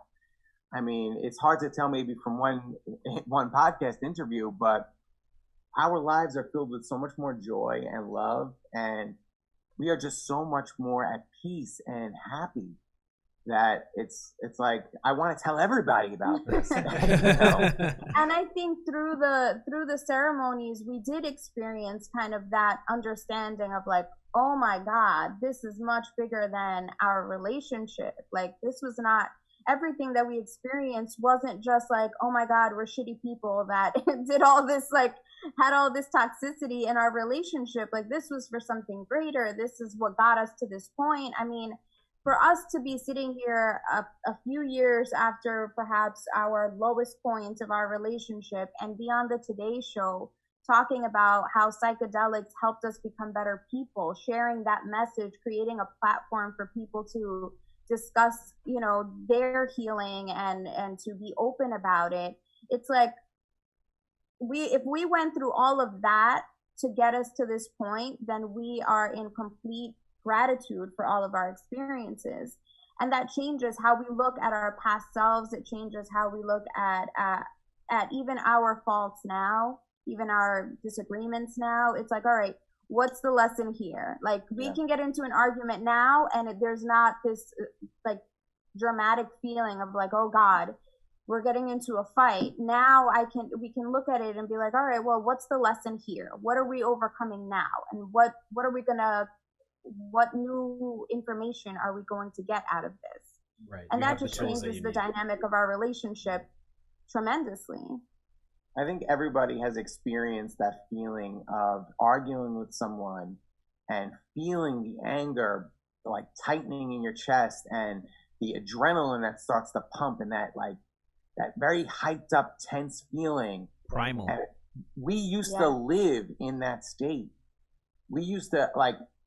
[SPEAKER 5] I mean, it's hard to tell maybe from one podcast interview, but our lives are filled with so much more joy and love, and we are just so much more at peace and happy that it's like I want to tell everybody about this.
[SPEAKER 4] And I think through the ceremonies we did experience kind of that understanding of like, oh my God, this is much bigger than our relationship. Like this was not everything that we experienced wasn't just like, oh my God, we're shitty people that did all this, like had all this toxicity in our relationship. Like this was for something greater. This is what got us to this point. I mean, for us to be sitting here a few years after perhaps our lowest point of our relationship and be on the Today Show talking about how psychedelics helped us become better people, sharing that message, creating a platform for people to discuss, their healing and to be open about it. It's like if we went through all of that to get us to this point, then we are in complete gratitude for all of our experiences. And that changes how we look at our past selves. It changes how we look at even our faults now, even our disagreements now. It's like, all right, what's the lesson here? Like we can get into an argument now and there's not this like dramatic feeling of like, oh God, we're getting into a fight. Now we can look at it and be like, all right, well, what's the lesson here? What are we overcoming now? And what new information are we going to get out of this?
[SPEAKER 2] Right.
[SPEAKER 4] And that just changes the dynamic of our relationship tremendously.
[SPEAKER 5] I think everybody has experienced that feeling of arguing with someone and feeling the anger like tightening in your chest and the adrenaline that starts to pump and that very hyped up, tense feeling.
[SPEAKER 3] Primal. And
[SPEAKER 5] we used to live in that state. We used to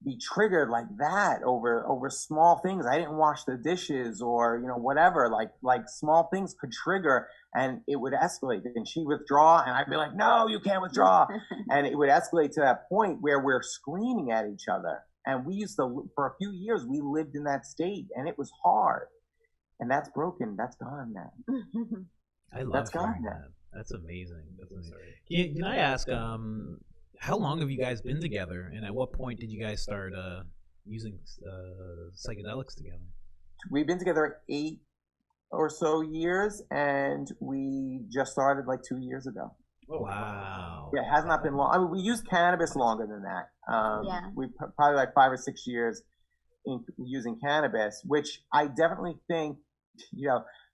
[SPEAKER 5] be triggered like that over small things. I didn't wash the dishes or, whatever, like small things could trigger and it would escalate. And she'd withdraw and I'd be like, no, you can't withdraw. And it would escalate to that point where we're screaming at each other. And we used to, for a few years, we lived in that state and it was hard. And that's broken. That's gone now.
[SPEAKER 3] I love hearing that. That's amazing. Can I ask, how long have you guys been together, and at what point did you guys start using psychedelics together?
[SPEAKER 5] We've been together 8 or so years, and we just started 2 years ago.
[SPEAKER 3] Wow.
[SPEAKER 5] Yeah, it has not been long. I mean, we used cannabis longer than that. We probably like 5 or 6 years in using cannabis, which I definitely think,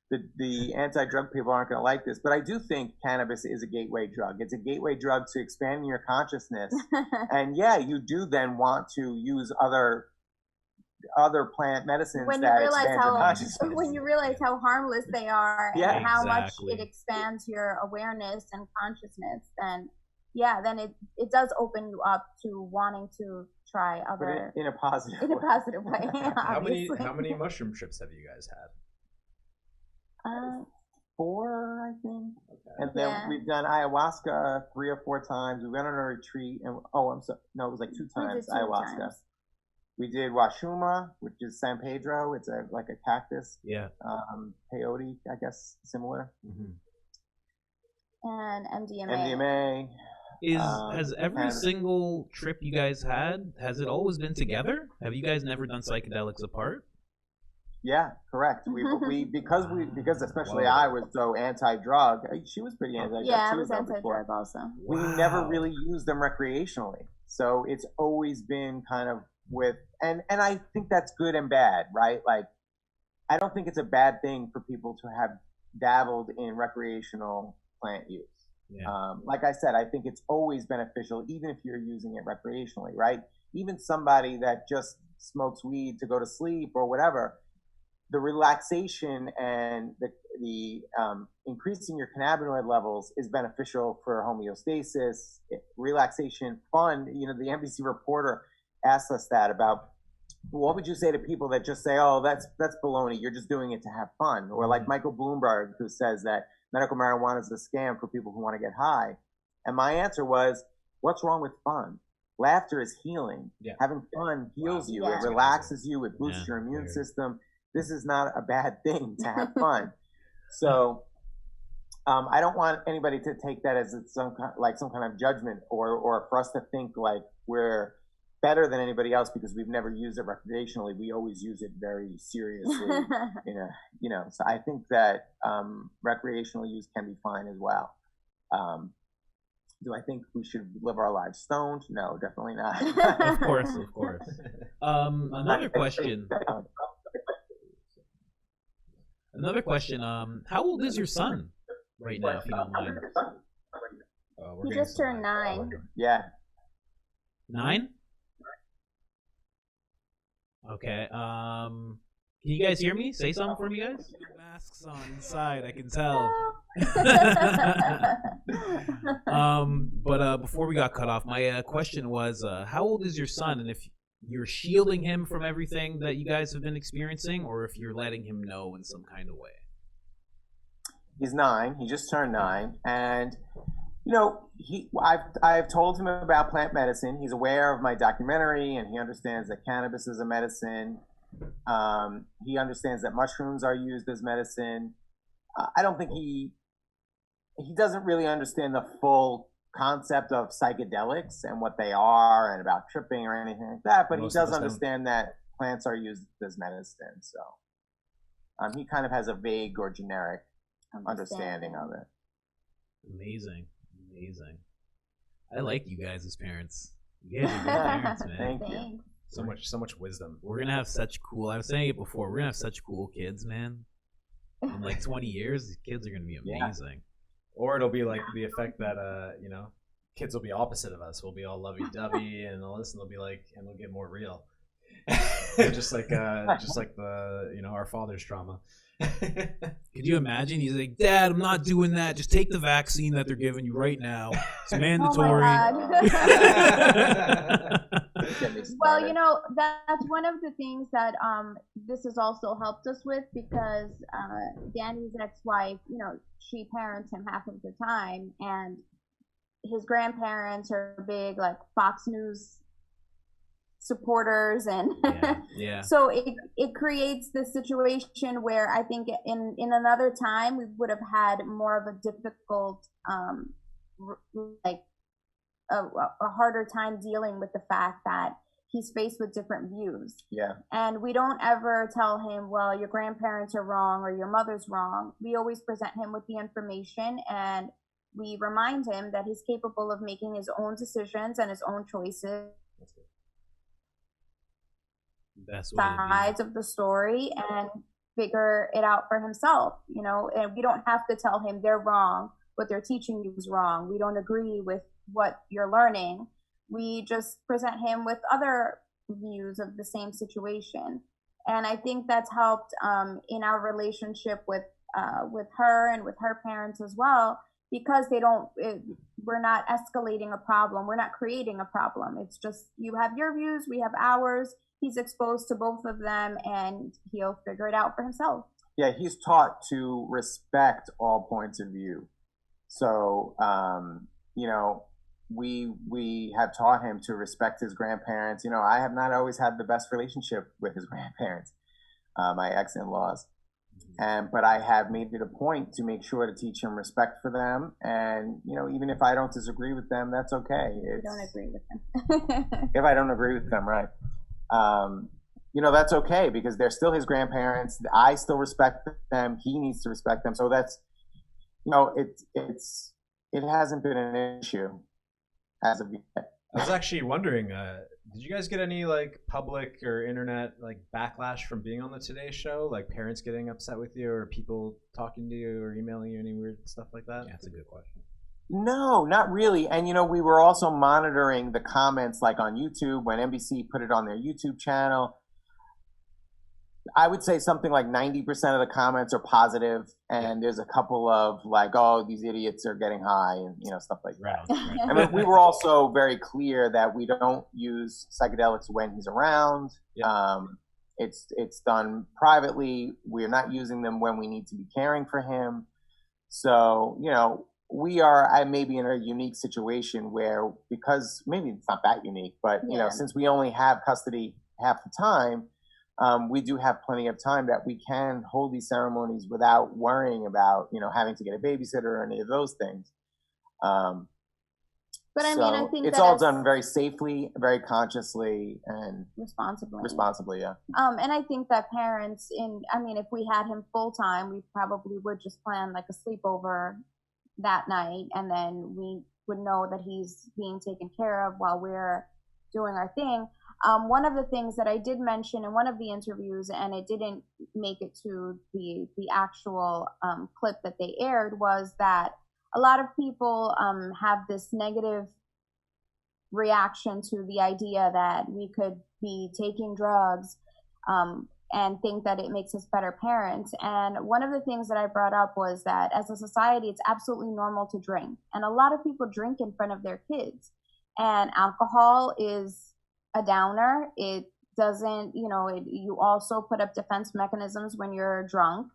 [SPEAKER 5] the anti-drug people aren't going to like this, but I do think cannabis is a gateway drug. It's a gateway drug to expanding your consciousness. And yeah, you do then want to use other plant medicines that expand your consciousness.
[SPEAKER 4] When you realize how harmless they are and how much it expands your awareness and consciousness, then it does open you up to wanting to try other
[SPEAKER 5] in a positive
[SPEAKER 4] way.
[SPEAKER 2] How many mushroom trips have you guys had?
[SPEAKER 5] 4, I think.
[SPEAKER 2] Okay.
[SPEAKER 5] And then we've done ayahuasca 3 or 4 times. We went on a retreat, and it was like 2 times ayahuasca. Times. We did Washuma, which is San Pedro. It's like a cactus.
[SPEAKER 3] Yeah.
[SPEAKER 5] Peyote, I guess, similar.
[SPEAKER 3] Mm-hmm.
[SPEAKER 4] And
[SPEAKER 5] MDMA.
[SPEAKER 3] Has every single trip you guys had, has it always been together? Have you guys never done psychedelics apart?
[SPEAKER 5] Yeah, correct. Because especially I was so anti-drug. She was pretty anti-drug.
[SPEAKER 4] Yeah, I was anti-drug also.
[SPEAKER 5] We never really used them recreationally, so it's always been kind of and I think that's good and bad, right? Like, I don't think it's a bad thing for people to have dabbled in recreational plant use. Yeah. Like I said, I think it's always beneficial, even if you're using it recreationally, right? Even somebody that just smokes weed to go to sleep or whatever, the relaxation and the increasing your cannabinoid levels is beneficial for homeostasis, relaxation, fun. The NBC reporter asked us that about, what would you say to people that just say, oh, that's baloney, you're just doing it to have fun? Or like Michael Bloomberg, who says that medical marijuana is a scam for people who want to get high. And my answer was, what's wrong with fun? Laughter is healing. Yeah. Having fun heals you. Yeah. It relaxes you. It boosts your immune system. This is not a bad thing to have fun. So I don't want anybody to take that as some kind of judgment or for us to think like we're better than anybody else because we've never used it recreationally. We always use it very seriously. So I think that recreational use can be fine as well. Do I think we should live our lives stoned? No, definitely not.
[SPEAKER 3] Of course. Another question. How old is your son right now, if you don't mind?
[SPEAKER 4] He just turned 9.
[SPEAKER 5] Yeah.
[SPEAKER 3] 9? Okay. Can you guys hear me? Say something for me, guys. Masks on inside, I can tell. But before we got cut off, my question was, how old is your son, and if you're shielding him from everything that you guys have been experiencing, or if you're letting him know in some kind of way?
[SPEAKER 5] He's 9. He just turned 9, and I've told him about plant medicine. He's aware of my documentary, and he understands that cannabis is a medicine. He understands that mushrooms are used as medicine. I don't think he doesn't really understand the full concept of psychedelics and what they are and about tripping or anything like that, but he does understand that plants are used as medicine. So he kind of has a vague or generic understanding of it.
[SPEAKER 3] Amazing. I like you guys as parents. You guys are good parents, man.
[SPEAKER 5] Thank you.
[SPEAKER 2] So much wisdom.
[SPEAKER 3] We're gonna have such cool. I was saying it before. We're gonna have such cool kids, man. In like 20 years, these kids are gonna be amazing.
[SPEAKER 2] Yeah. Or it'll be like the effect that kids will be opposite of us. We'll be all lovey-dovey and all this, and they'll be like, and we'll get more real. just like the our father's trauma.
[SPEAKER 3] Could you imagine? He's like, Dad, I'm not doing that. Just take the vaccine that they're giving you right now. It's mandatory.
[SPEAKER 4] Oh well, that's one of the things that this has also helped us with, because Danny's ex-wife, she parents him half of the time, and his grandparents are big like Fox News supporters, and so it creates this situation where I think in another time we would have had more of a difficult a harder time dealing with the fact that he's faced with different views.
[SPEAKER 5] Yeah. And
[SPEAKER 4] we don't ever tell him, well, your grandparents are wrong or your mother's wrong. We always present him with the information, and we remind him that he's capable of making his own decisions and his own choices.
[SPEAKER 3] That's
[SPEAKER 4] Sides of the story and figure it out for himself, you know, and we don't have to tell him they're wrong, what they're teaching you is wrong, we don't agree with what you're learning. We just present him with other views of the same situation. And I think that's helped in our relationship with her and with her parents as well, because we're not escalating a problem, we're not creating a problem. It's just, you have your views, we have ours. He's exposed to both of them, and he'll figure it out for himself.
[SPEAKER 5] Yeah, he's taught to respect all points of view. So, you know, we have taught him to respect his grandparents. You know, I have not always had the best relationship with his grandparents, my ex-in-laws. But I have made it a point to make sure to teach him respect for them. And, you know, even if I don't disagree with them, that's okay.
[SPEAKER 4] You don't agree with them.
[SPEAKER 5] If I don't agree with them, right. You know, that's okay, because they're still his grandparents. I still respect them. He needs to respect them. So that's, you know, it hasn't been an issue as of yet.
[SPEAKER 2] I was actually wondering, did you guys get any like public or internet like backlash from being on the Today Show? Like parents getting upset with you, or people talking to you or emailing you, any weird stuff like that?
[SPEAKER 3] Yeah, that's a good question.
[SPEAKER 5] No, not really. And, you know, we were also monitoring the comments like on YouTube when NBC put it on their YouTube channel. I would say something like 90% of the comments are positive, and there's a couple of like, oh, these idiots are getting high, and, you know, stuff like that.
[SPEAKER 3] Right.
[SPEAKER 5] I mean, we were also very clear that we don't use psychedelics when he's around.
[SPEAKER 2] Yeah.
[SPEAKER 5] It's done privately. We're not using them when we need to be caring for him. So, you know, we are maybe in a unique situation where, because maybe it's not that unique, but, you know, since we only have custody half the time, we do have plenty of time that we can hold these ceremonies without worrying about, you know, having to get a babysitter or any of those things.
[SPEAKER 4] But I mean, I think
[SPEAKER 5] it's all done very safely, very consciously, and responsibly, yeah.
[SPEAKER 4] And I think that parents, if we had him full time, we probably would just plan like a sleepover that night, and then we would know that he's being taken care of while we're doing our thing. One of the things that I did mention in one of the interviews, and it didn't make it to the actual clip that they aired, was that a lot of people have this negative reaction to the idea that we could be taking drugs and think that it makes us better parents. And one of the things that I brought up was that as a society, it's absolutely normal to drink. And a lot of people drink in front of their kids. And alcohol is a downer. It doesn't, you also put up defense mechanisms when you're drunk.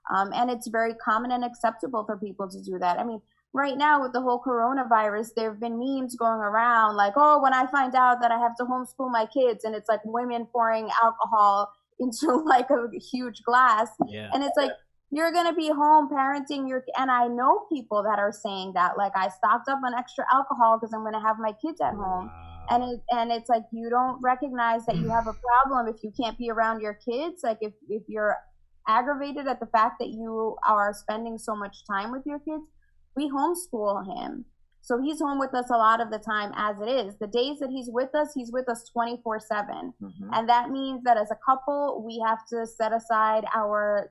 [SPEAKER 4] And it's very common and acceptable for people to do that. I mean, right now with the whole coronavirus, there have been memes going around like, oh, when I find out that I have to homeschool my kids, and it's like women pouring alcohol into like a huge glass.
[SPEAKER 3] Yeah.
[SPEAKER 4] And it's like, you're going to be home parenting and I know people that are saying that, like, I stocked up on extra alcohol because I'm going to have my kids at home.
[SPEAKER 3] Wow.
[SPEAKER 4] And it's like, you don't recognize that you have a problem if you can't be around your kids. Like if you're aggravated at the fact that you are spending so much time with your kids, we homeschool him. So he's home with us a lot of the time as it is. The days that he's with us 24/7.
[SPEAKER 5] Mm-hmm.
[SPEAKER 4] And that means that as a couple, we have to set aside our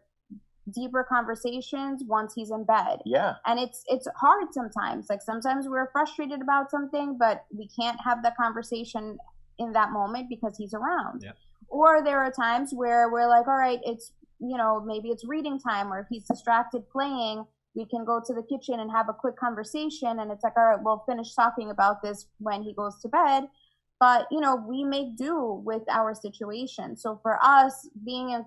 [SPEAKER 4] deeper conversations once he's in bed.
[SPEAKER 5] Yeah.
[SPEAKER 4] And it's hard sometimes. Like sometimes we're frustrated about something, but we can't have that conversation in that moment because he's around.
[SPEAKER 2] Yeah.
[SPEAKER 4] Or there are times where we're like, all right, it's, maybe it's reading time, or if he's distracted playing, we can go to the kitchen and have a quick conversation. And it's like, all right, we'll finish talking about this when he goes to bed. But, we make do with our situation. So for us, being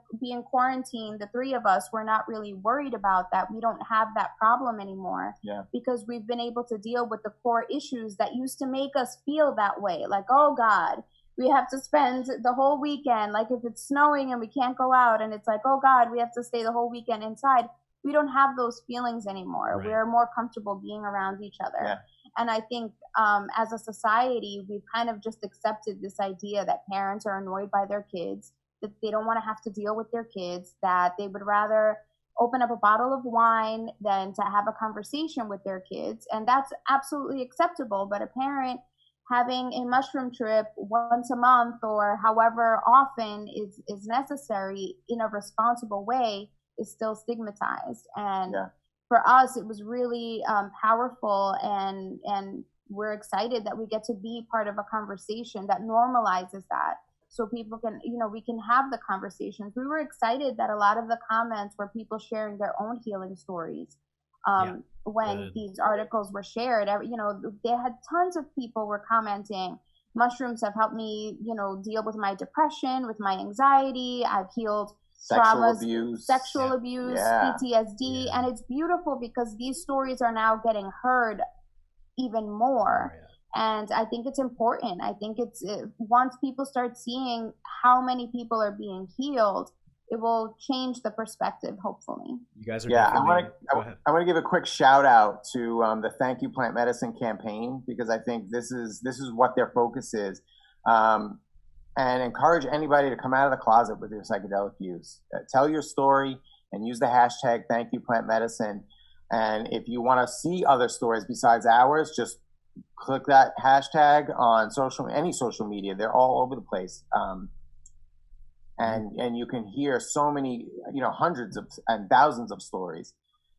[SPEAKER 4] quarantined, the three of us, we're not really worried about that. We don't have that problem anymore.
[SPEAKER 5] Yeah.
[SPEAKER 4] Because we've been able to deal with the core issues that used to make us feel that way. Like, oh, God, we have to spend the whole weekend. Like if it's snowing and we can't go out, and it's like, oh, God, we have to stay the whole weekend inside. We don't have those feelings anymore.
[SPEAKER 3] Right.
[SPEAKER 4] We're more comfortable being around each other.
[SPEAKER 5] Yeah.
[SPEAKER 4] And I think as a society, we've kind of just accepted this idea that parents are annoyed by their kids, that they don't want to have to deal with their kids, that they would rather open up a bottle of wine than to have a conversation with their kids. And that's absolutely acceptable. But a parent having a mushroom trip once a month or however often is necessary in a responsible way is still stigmatized. And for us, it was really powerful, and we're excited that we get to be part of a conversation that normalizes that, so people can, we can have the conversations. We were excited that a lot of the comments were people sharing their own healing stories. When these articles were shared, they had tons of people were commenting, mushrooms have helped me, deal with my depression, with my anxiety. I've healed sexual abuse, PTSD. And it's beautiful because these stories are now getting heard even more. And I think it's important. I think once people start seeing how many people are being healed, it will change the perspective, hopefully.
[SPEAKER 2] You guys are I want
[SPEAKER 5] to give a quick shout out to the Thank You Plant Medicine campaign, because I think this is what their focus is, and encourage anybody to come out of the closet with your psychedelic use. Tell your story and use the hashtag Thank You Plant Medicine. And if you want to see other stories besides ours, just click that hashtag on any social media. They're all over the place. And you can hear so many, hundreds and thousands of stories.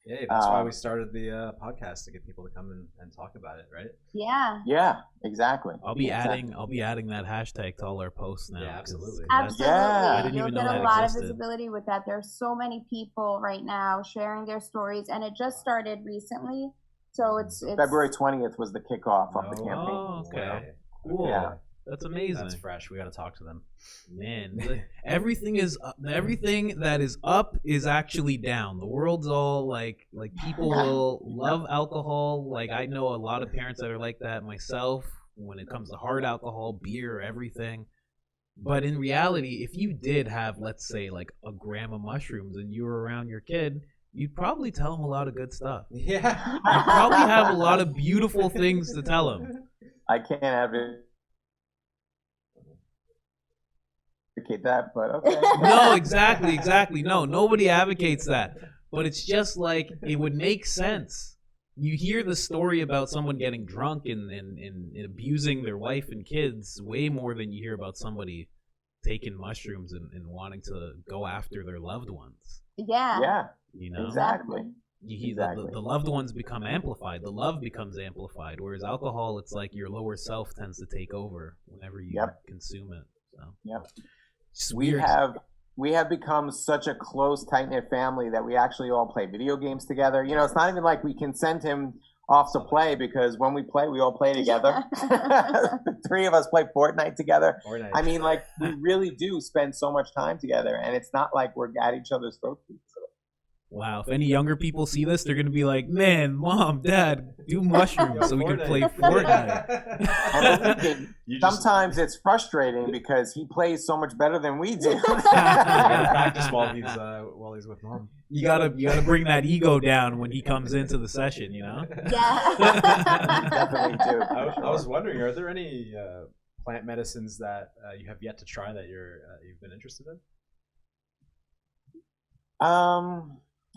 [SPEAKER 2] Yeah, that's why we started the podcast, to get people to come and talk about it, right?
[SPEAKER 5] Yeah, exactly.
[SPEAKER 3] I'll be adding that hashtag to all our posts now.
[SPEAKER 2] Yeah, absolutely.
[SPEAKER 3] I didn't even know that existed.
[SPEAKER 4] You'll get a lot of visibility with that. There's so many people right now sharing their stories, and it just started recently. So it's
[SPEAKER 5] February 20th was the kickoff of the campaign.
[SPEAKER 3] Oh, okay. Cool.
[SPEAKER 5] Yeah.
[SPEAKER 3] That's amazing.
[SPEAKER 2] That's fresh. We got to talk to them.
[SPEAKER 3] Man, everything that is up is actually down. The world's all like people will love alcohol. Like, I know a lot of parents that are like that myself when it comes to hard alcohol, beer, everything. But in reality, if you did have, let's say, like a gram of mushrooms and you were around your kid, you'd probably tell him a lot of good stuff.
[SPEAKER 2] Yeah.
[SPEAKER 3] You'd probably have a lot of beautiful things to tell him.
[SPEAKER 5] I can't advocate that, but okay.
[SPEAKER 3] No, exactly. No, nobody advocates that. But it's just like, it would make sense. You hear the story about someone getting drunk and abusing their wife and kids way more than you hear about somebody taking mushrooms and wanting to go after their loved ones.
[SPEAKER 4] Yeah.
[SPEAKER 5] Exactly.
[SPEAKER 3] The loved ones become amplified. The love becomes amplified. Whereas alcohol, it's like your lower self tends to take over whenever you consume it. So
[SPEAKER 5] we have become such a close, tight-knit family that we actually all play video games together. It's not even like we can send him off to play, because when we play, we all play together. The three of us play Fortnite together. I mean, like, we really do spend so much time together, and it's not like we're at each other's throats.
[SPEAKER 3] Wow, if any younger people see this, they're going to be like, man, Mom, Dad, do mushrooms so we can play Fortnite.
[SPEAKER 5] Sometimes it's frustrating because he plays so much better than we do.
[SPEAKER 2] You gotta practice while he's with Mom.
[SPEAKER 3] You gotta bring that ego down when he comes into the session,
[SPEAKER 4] Yeah.
[SPEAKER 5] Definitely do.
[SPEAKER 2] I was wondering, are there any plant medicines that you have yet to try that you've been interested in?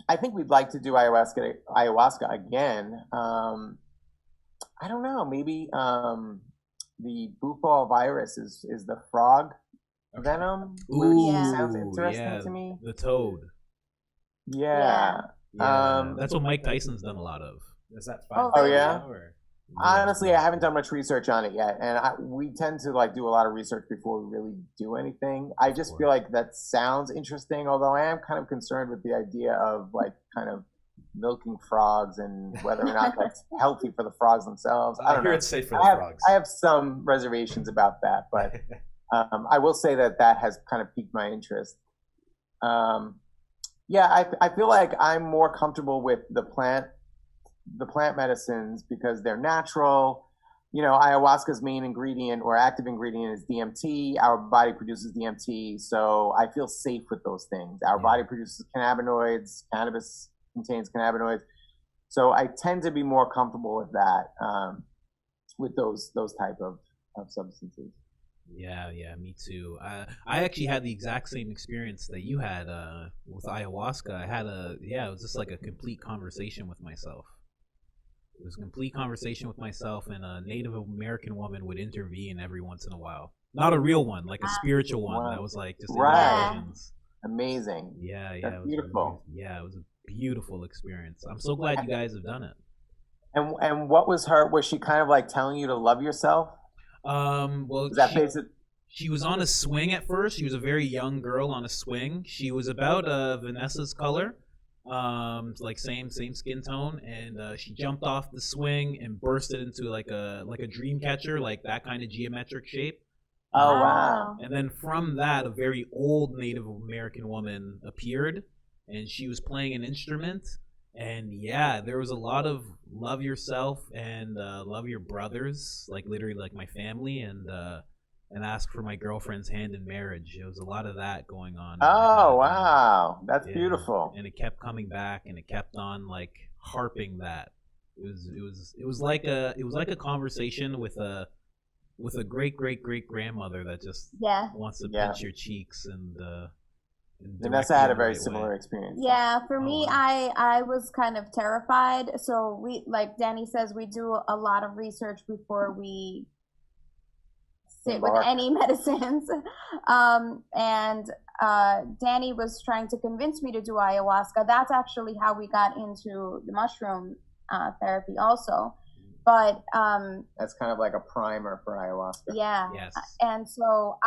[SPEAKER 5] I think we'd like to do ayahuasca again. I don't know. Maybe the bufo virus is the frog venom, which sounds interesting to me.
[SPEAKER 3] The toad.
[SPEAKER 5] Yeah.
[SPEAKER 3] That's what Mike Tyson's done a lot of.
[SPEAKER 2] Is that
[SPEAKER 5] yeah? Honestly, I haven't done much research on it yet, and we tend to do a lot of research before we really do anything. I just feel like that sounds interesting, although I am kind of concerned with the idea of kind of milking frogs and whether or not that's healthy for the frogs themselves. I don't know.
[SPEAKER 2] It's safe for the frogs.
[SPEAKER 5] I have some reservations about that, but I will say that has kind of piqued my interest. I feel like I'm more comfortable with the plant medicines because they're natural. Ayahuasca's main ingredient or active ingredient is DMT. Our body produces DMT, so I feel safe with those things. Our body produces cannabinoids. Cannabis contains cannabinoids, so I tend to be more comfortable with that, with those type of substances.
[SPEAKER 3] Yeah, me too. I actually had the exact same experience that you had with ayahuasca. I had it was just like a complete conversation with myself. It was a complete conversation with myself, and a Native American woman would intervene every once in a while. Not a real one, like a spiritual one that was like just interventions.
[SPEAKER 5] Amazing.
[SPEAKER 3] Yeah,
[SPEAKER 5] That's
[SPEAKER 3] it was
[SPEAKER 5] beautiful.
[SPEAKER 3] it was a beautiful experience. I'm so glad you guys have done it.
[SPEAKER 5] And what was her? Was she kind of like telling you to love yourself?
[SPEAKER 3] Well, she was on a swing at first. She was a very young girl on a swing. She was about Vanessa's color, like same skin tone, and she jumped off the swing and bursted into like a dream catcher, like that kind of geometric shape.
[SPEAKER 5] Oh wow!
[SPEAKER 3] And then from that, a very old Native American woman appeared, and she was playing an instrument. And yeah, there was a lot of love yourself and love your brothers, like literally like my family, and ask for my girlfriend's hand in marriage. It was a lot of that going on.
[SPEAKER 5] Oh wow, that's beautiful.
[SPEAKER 3] And it kept coming back, and it kept on like harping that. It was like a conversation with a great grandmother that just wants to pinch your cheeks and
[SPEAKER 5] Vanessa had a very similar experience.
[SPEAKER 4] Yeah, for me, I was kind of terrified. So we, like Danny says, we do a lot of research before we sit with any medicines. And Danny was trying to convince me to do ayahuasca. That's actually how we got into the mushroom therapy also. But
[SPEAKER 5] that's kind of like a primer for ayahuasca.
[SPEAKER 4] Yeah.
[SPEAKER 3] Yes.
[SPEAKER 4] And so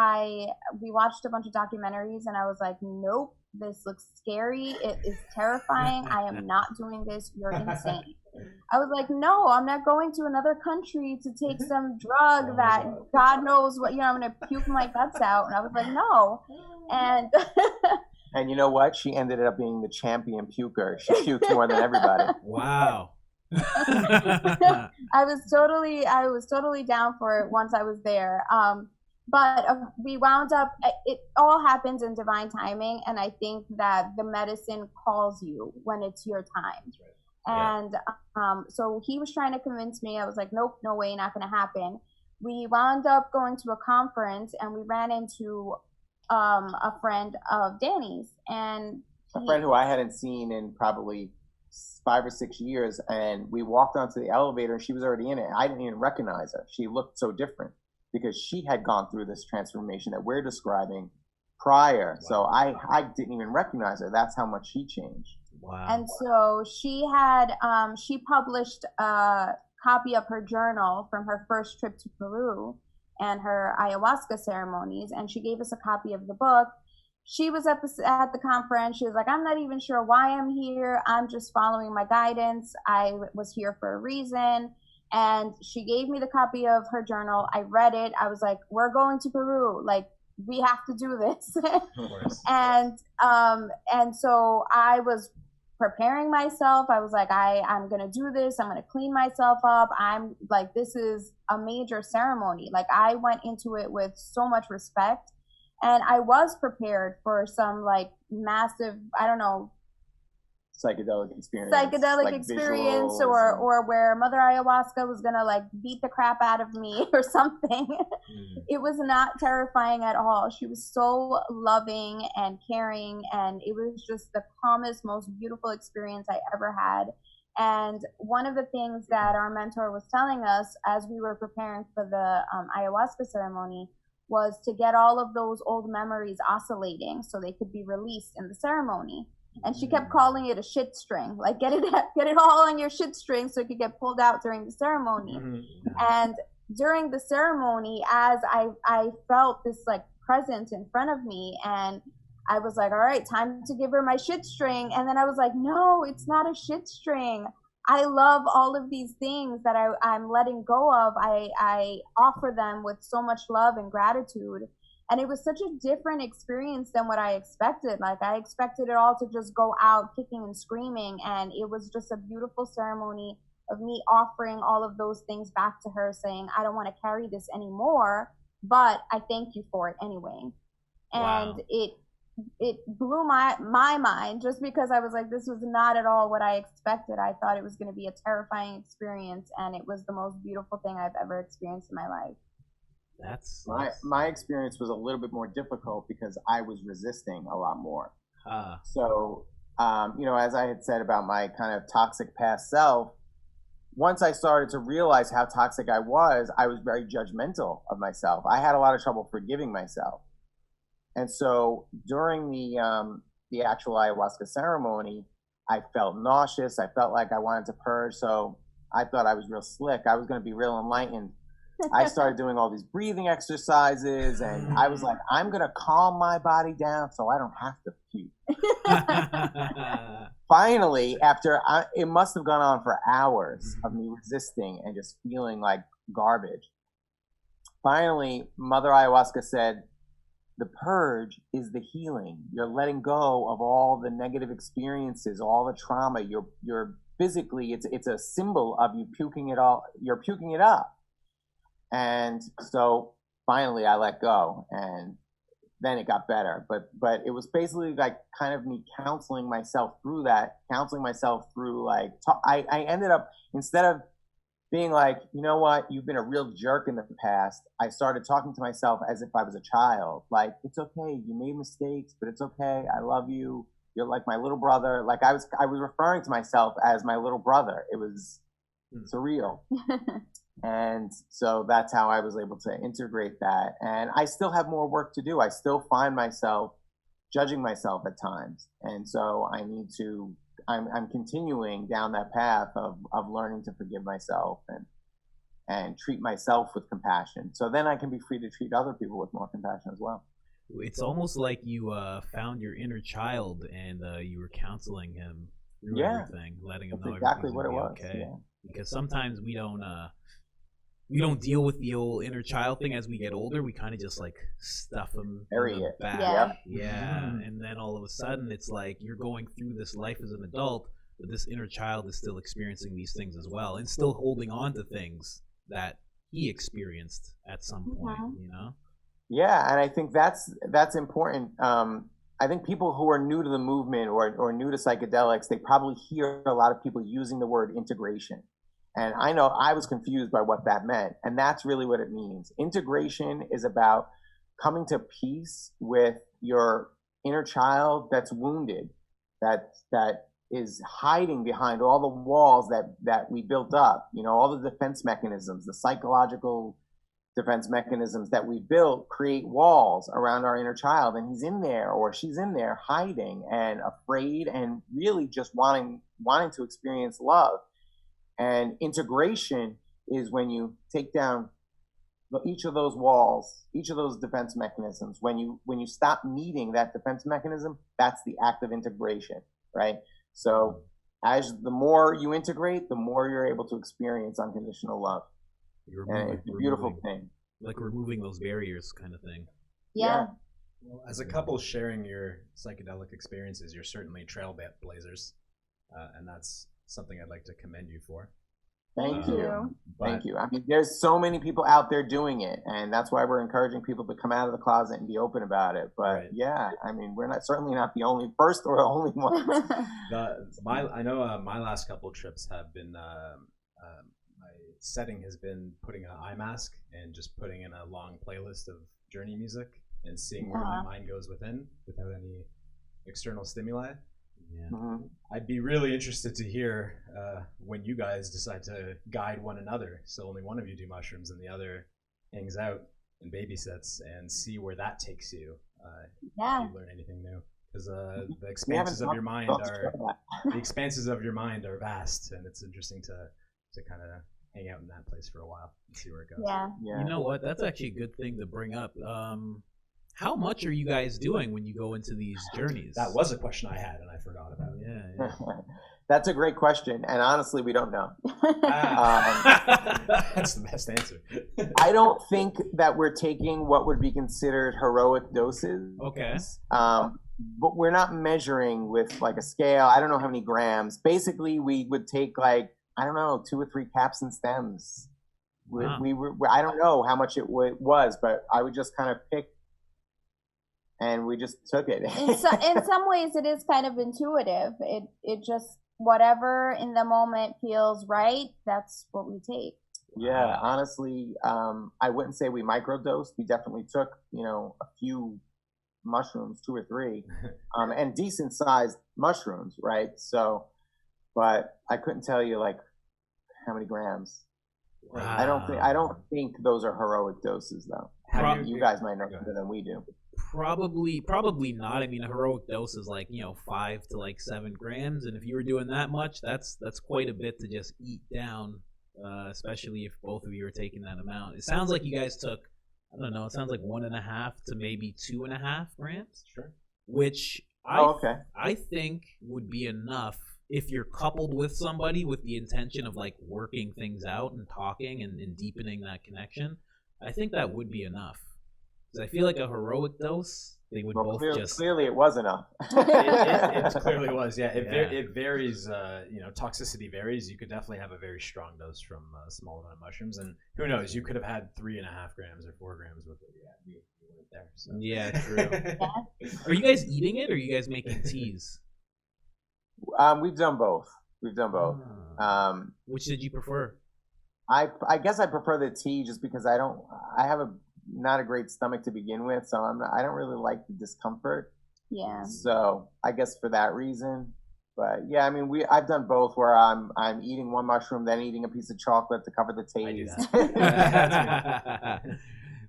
[SPEAKER 4] we watched a bunch of documentaries, and I was like, nope, this looks scary. It is terrifying. I am not doing this. You're insane. I was like, no, I'm not going to another country to take some drug that God knows what, I'm going to puke my guts out. And I was like, no. And
[SPEAKER 5] and you know what? She ended up being the champion puker. She puked more than everybody.
[SPEAKER 3] Wow.
[SPEAKER 4] I was totally down for it once I was there. But we wound up, it all happens in divine timing. And I think that the medicine calls you when it's your time. That's right. And so he was trying to convince me. I was like, nope, no way, not going to happen. We wound up going to a conference, and we ran into a friend of Danny's, and
[SPEAKER 5] a friend who I hadn't seen in probably 5 or 6 years. And we walked onto the elevator, and she was already in it. I didn't even recognize her. She looked so different because she had gone through this transformation that we're describing prior. Wow. So I didn't even recognize her. That's how much she changed.
[SPEAKER 3] Wow.
[SPEAKER 4] And so she had, she published a copy of her journal from her first trip to Peru and her ayahuasca ceremonies. And she gave us a copy of the book. She was at the conference. She was like, I'm not even sure why I'm here. I'm just following my guidance. I was here for a reason. And she gave me the copy of her journal. I read it. I was like, we're going to Peru. Like, we have to do this. And so I was preparing myself. I was like, I'm going to do this. I'm going to clean myself up. I'm like, this is a major ceremony. Like, I went into it with so much respect, and I was prepared for some like massive, I don't know,
[SPEAKER 5] psychedelic experience,
[SPEAKER 4] or where Mother Ayahuasca was gonna like beat the crap out of me or something. It was not terrifying at all. She was so loving and caring, and it was just the calmest, most beautiful experience I ever had. And one of the things that our mentor was telling us as we were preparing for the ayahuasca ceremony was to get all of those old memories oscillating so they could be released in the ceremony. And she kept calling it a shit string, like get it all on your shit string so it could get pulled out during the ceremony. And during the ceremony, as I felt this like presence in front of me, and I was like, all right, time to give her my shit string. And then I was like, no, it's not a shit string. I love all of these things that I'm letting go of. I offer them with so much love and gratitude. And it was such a different experience than what I expected. Like, I expected it all to just go out kicking and screaming. And it was just a beautiful ceremony of me offering all of those things back to her, saying, I don't want to carry this anymore, but I thank you for it anyway. And wow. It blew my mind, just because I was like, this was not at all what I expected. I thought it was going to be a terrifying experience, and it was the most beautiful thing I've ever experienced in my life.
[SPEAKER 3] That's
[SPEAKER 5] my experience was a little bit more difficult because I was resisting a lot more. So, as I had said about my kind of toxic past self, once I started to realize how toxic I was very judgmental of myself. I had a lot of trouble forgiving myself. And so during the actual ayahuasca ceremony, I felt nauseous. I felt like I wanted to purge. So I thought I was real slick. I was going to be real enlightened. I started doing all these breathing exercises, and I was like, I'm going to calm my body down so I don't have to puke. Finally, it must have gone on for hours of me resisting and just feeling like garbage. Finally, Mother Ayahuasca said, the purge is the healing. You're letting go of all the negative experiences, all the trauma. You're physically, it's a symbol of you puking it all. You're puking it up. And so finally I let go, and then it got better. But it was basically like kind of me counseling myself through like, I ended up, instead of being like, you know what, you've been a real jerk in the past, I started talking to myself as if I was a child. Like, it's okay, you made mistakes, but it's okay, I love you, you're like my little brother. Like I was referring to myself as my little brother. It was surreal. And so that's how I was able to integrate that. And I still have more work to do. I still find myself judging myself at times. And so I'm continuing down that path of learning to forgive myself and treat myself with compassion. So then I can be free to treat other people with more compassion as well.
[SPEAKER 3] It's almost like you found your inner child and you were counseling him through everything, letting him know
[SPEAKER 5] exactly what it was.
[SPEAKER 3] Okay.
[SPEAKER 5] Yeah.
[SPEAKER 3] Because sometimes we don't deal with the old inner child thing as we get older. We kind of just like stuff them in the back. Yeah. And then all of a sudden it's like you're going through this life as an adult, but this inner child is still experiencing these things as well and still holding on to things that he experienced at some point,
[SPEAKER 5] Yeah, and I think that's important. I think people who are new to the movement or new to psychedelics, they probably hear a lot of people using the word integration. And I know I was confused by what that meant. And that's really what it means. Integration is about coming to peace with your inner child that's wounded, that is hiding behind all the walls that we built up, all the defense mechanisms, the psychological defense mechanisms that we built create walls around our inner child. And he's in there or she's in there hiding and afraid and really just wanting to experience love. And integration is when you take down each of those walls, each of those defense mechanisms. When you stop needing that defense mechanism, that's the act of integration, right? So as the more you integrate, the more you're able to experience unconditional love. And it's a beautiful thing.
[SPEAKER 3] Like removing those barriers kind of thing.
[SPEAKER 4] Yeah.
[SPEAKER 2] Well, as a couple sharing your psychedelic experiences, you're certainly trailblazers. And that's something I'd like to commend you for.
[SPEAKER 5] Thank you. Thank you. I mean, there's so many people out there doing it, and that's why we're encouraging people to come out of the closet and be open about it. But yeah, I mean, we're certainly not the first or only ones.
[SPEAKER 2] I know my last couple of trips have been, my setting has been putting an eye mask and just putting in a long playlist of journey music and seeing where my mind goes within without any external stimuli. Yeah. I'd be really interested to hear when you guys decide to guide one another. So only one of you do mushrooms and the other hangs out and babysits, and see where that takes you. If you learn anything new, because the expanses of your mind are vast, and it's interesting to kind of hang out in that place for a while and see where it goes.
[SPEAKER 4] Yeah.
[SPEAKER 3] You know what? That's actually a good thing to bring up. How much are you guys doing when you go into these journeys?
[SPEAKER 2] That was a question I had and I forgot about.
[SPEAKER 3] Yeah.
[SPEAKER 5] That's a great question, and honestly, we don't know.
[SPEAKER 2] That's the best answer.
[SPEAKER 5] I don't think that we're taking what would be considered heroic doses.
[SPEAKER 3] Okay.
[SPEAKER 5] But we're not measuring with like a scale. I don't know how many grams. Basically, we would take 2 or 3 caps and stems. I don't know how much it was, but I would just kind of pick. And we just took it.
[SPEAKER 4] In some ways, it is kind of intuitive. It just, whatever in the moment feels right, that's what we take.
[SPEAKER 5] Yeah, honestly, I wouldn't say we microdosed. We definitely took, a few mushrooms, 2 or 3, and decent sized mushrooms, right? So, but I couldn't tell you like how many grams.
[SPEAKER 3] Wow.
[SPEAKER 5] I don't think those are heroic doses though. You guys might know better than we do.
[SPEAKER 3] Probably not. I mean, a heroic dose is like 5 to 7 grams, and if you were doing that much, that's quite a bit to just eat down. Especially if both of you are taking that amount. It sounds like you guys took, I don't know, it sounds like 1.5 to maybe 2.5 grams.
[SPEAKER 2] Sure.
[SPEAKER 3] Which I think would be enough if you're coupled with somebody with the intention of like working things out and talking and deepening that connection. I think that would be enough. Because I feel like a heroic dose, they would both just...
[SPEAKER 5] Clearly it was enough.
[SPEAKER 2] it clearly was, yeah. It varies, toxicity varies. You could definitely have a very strong dose from a small amount of mushrooms. And who knows, you could have had 3.5 grams or 4 grams with it. Yeah, you went there. So.
[SPEAKER 3] Yeah, true. Are you guys eating it or are you guys making teas?
[SPEAKER 5] We've done both.
[SPEAKER 3] Which did you prefer?
[SPEAKER 5] I guess I prefer the tea just because I have not a great stomach to begin with, so I don't really like the discomfort.
[SPEAKER 4] Yeah.
[SPEAKER 5] So I guess for that reason, but yeah, I mean I've done both where I'm eating one mushroom, then eating a piece of chocolate to cover the taste.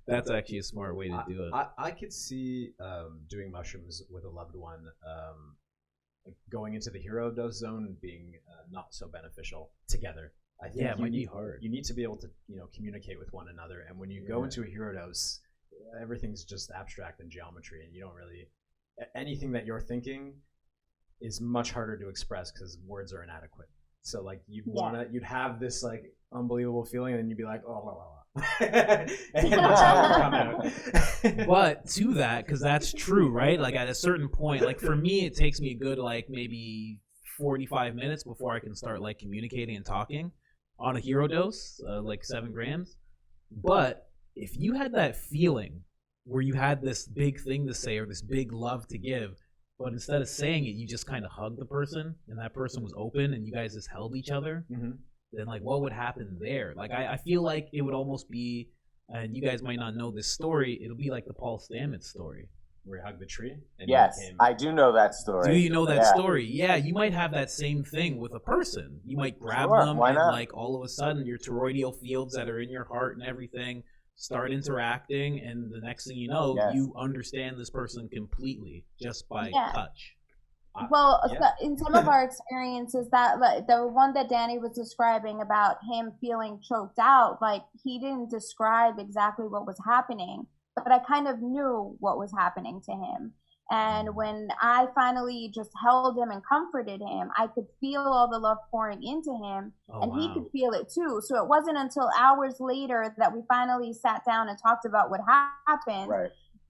[SPEAKER 3] That's actually a smart way to do it.
[SPEAKER 2] I could see doing mushrooms with a loved one, going into the hero dose zone being not so beneficial together. I think
[SPEAKER 3] it might be hard.
[SPEAKER 2] You need to be able to, communicate with one another. And when you go into a hero dose, everything's just abstract and geometry, and you don't really anything that you're thinking is much harder to express because words are inadequate. So like you'd have this like unbelievable feeling, and then you'd be like, and you come out.
[SPEAKER 3] But to that, because that's true, right? Like at a certain point, like for me, it takes me a good like maybe 45 minutes before I can start like communicating and talking on a hero dose, like 7 grams. But if you had that feeling where you had this big thing to say or this big love to give, but instead of saying it, you just kind of hugged the person and that person was open and you guys just held each other, then like what would happen there? Like I feel like it would almost be, and you guys might not know this story, it'll be like the Paul Stamets story.
[SPEAKER 2] Where he hugged the tree? And
[SPEAKER 5] yes, I do know that story.
[SPEAKER 3] Do you know that story? Yeah, you might have that same thing with a person. You might grab them and like all of a sudden your toroidal fields that are in your heart and everything start interacting, and the next thing you know, you understand this person completely just by touch.
[SPEAKER 4] Well, in some of our experiences, that the one that Danny was describing about him feeling choked out, like he didn't describe exactly what was happening, but I kind of knew what was happening to him. And when I finally just held him and comforted him, I could feel all the love pouring into him, and he could feel it too. So it wasn't until hours later that we finally sat down and talked about what happened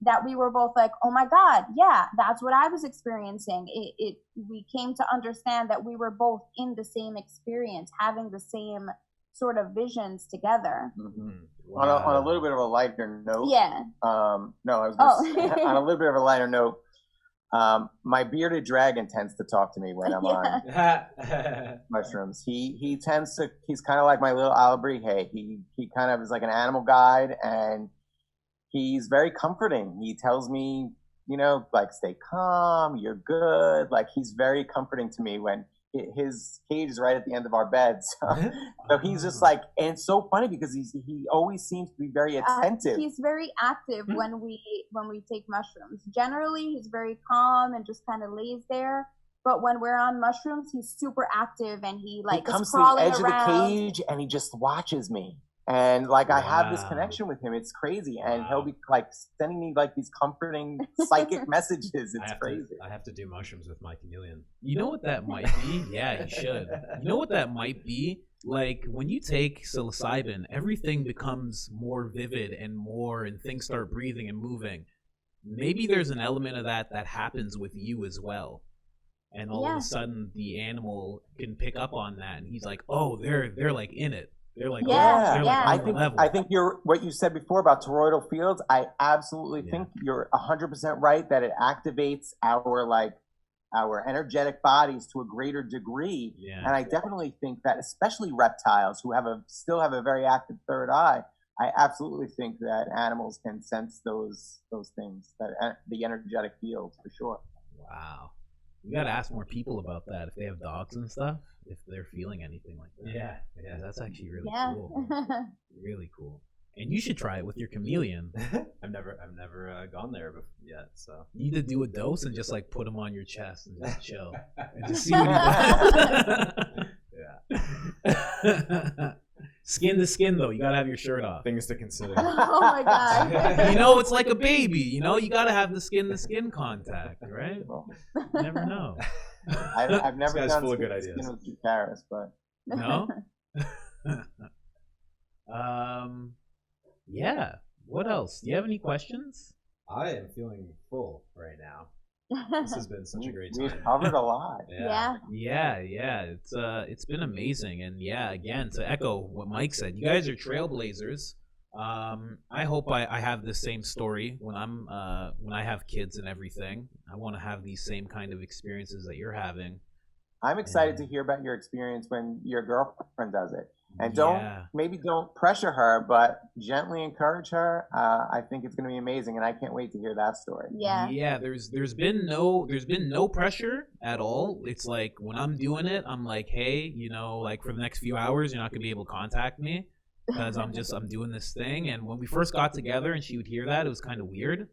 [SPEAKER 4] that we were both like, oh my God, yeah, that's what I was experiencing. We came to understand that we were both in the same experience, having the same sort of visions together.
[SPEAKER 5] Wow. On a little bit of a lighter note. On a little bit of a lighter note, my bearded dragon tends to talk to me when I'm on mushrooms. He's kind of like my little Alabrije. He kind of is like an animal guide, and he's very comforting. He tells me, like, stay calm, you're good. Like, he's very comforting to me when his cage is right at the end of our bed. So he's just like, and it's so funny because he always seems to be very attentive.
[SPEAKER 4] He's very active when we take mushrooms. Generally, he's very calm and just kind of lays there. But when we're on mushrooms, he's super active, and he
[SPEAKER 5] comes to the edge of the cage and he just watches me. And like I have this connection with him. It's crazy. And he'll be like sending me like these comforting psychic messages. It's crazy.
[SPEAKER 2] I have to do mushrooms with my chameleon.
[SPEAKER 3] You know what that might be? Yeah, you should. You know what that might be? Like when you take psilocybin, everything becomes more vivid and things start breathing and moving. Maybe there's an element of that happens with you as well. And all of a sudden the animal can pick up on that, and he's like, oh, they're like in it. They're like,
[SPEAKER 5] I think what you said before about toroidal fields. I absolutely think you're 100% right that it activates our like our energetic bodies to a greater degree.
[SPEAKER 3] Yeah.
[SPEAKER 5] And I definitely think that, especially reptiles who still have a very active third eye, I absolutely think that animals can sense those things, that the energetic fields, for sure.
[SPEAKER 3] Wow. We got to ask more people about that if they have dogs and stuff, if they're feeling anything like that.
[SPEAKER 2] Yeah.
[SPEAKER 3] That's actually really
[SPEAKER 4] Yeah.
[SPEAKER 3] cool. Really cool. And you should try it with your chameleon.
[SPEAKER 2] I've never gone there yet, so
[SPEAKER 3] You need to do a dose and just like put him on your chest and just chill and just see what he does.
[SPEAKER 2] yeah.
[SPEAKER 3] Skin to skin though, you gotta have your shirt off.
[SPEAKER 2] Things to consider.
[SPEAKER 4] Oh my god.
[SPEAKER 3] You know, it's like a baby. You know, you gotta have the skin to skin contact, right?
[SPEAKER 5] Well,
[SPEAKER 3] You never know.
[SPEAKER 5] I've never
[SPEAKER 2] guy's
[SPEAKER 5] done
[SPEAKER 2] full of good
[SPEAKER 5] skin
[SPEAKER 2] ideas.
[SPEAKER 5] with Drew Paris, but
[SPEAKER 3] No. Yeah. What else? Do you have any questions?
[SPEAKER 2] I am feeling full right now. This has been such a great
[SPEAKER 5] we've
[SPEAKER 2] time.
[SPEAKER 5] covered a lot.
[SPEAKER 4] Yeah.
[SPEAKER 3] Yeah. It's been amazing, and yeah, again, to echo what Mike said, you guys are trailblazers. I hope I have the same story when I have kids and everything. I want to have these same kind of experiences that you're having.
[SPEAKER 5] I'm excited to hear about your experience when your girlfriend does it. And don't pressure her, but gently encourage her. I think it's going to be amazing, and I can't wait to hear that story.
[SPEAKER 4] Yeah.
[SPEAKER 3] Yeah, there's been no pressure at all. It's like when I'm doing it, I'm like, hey, you know, like for the next few hours, you're not gonna be able to contact me because I'm doing this thing. And when we first got together and she would hear that, it was kind of weird.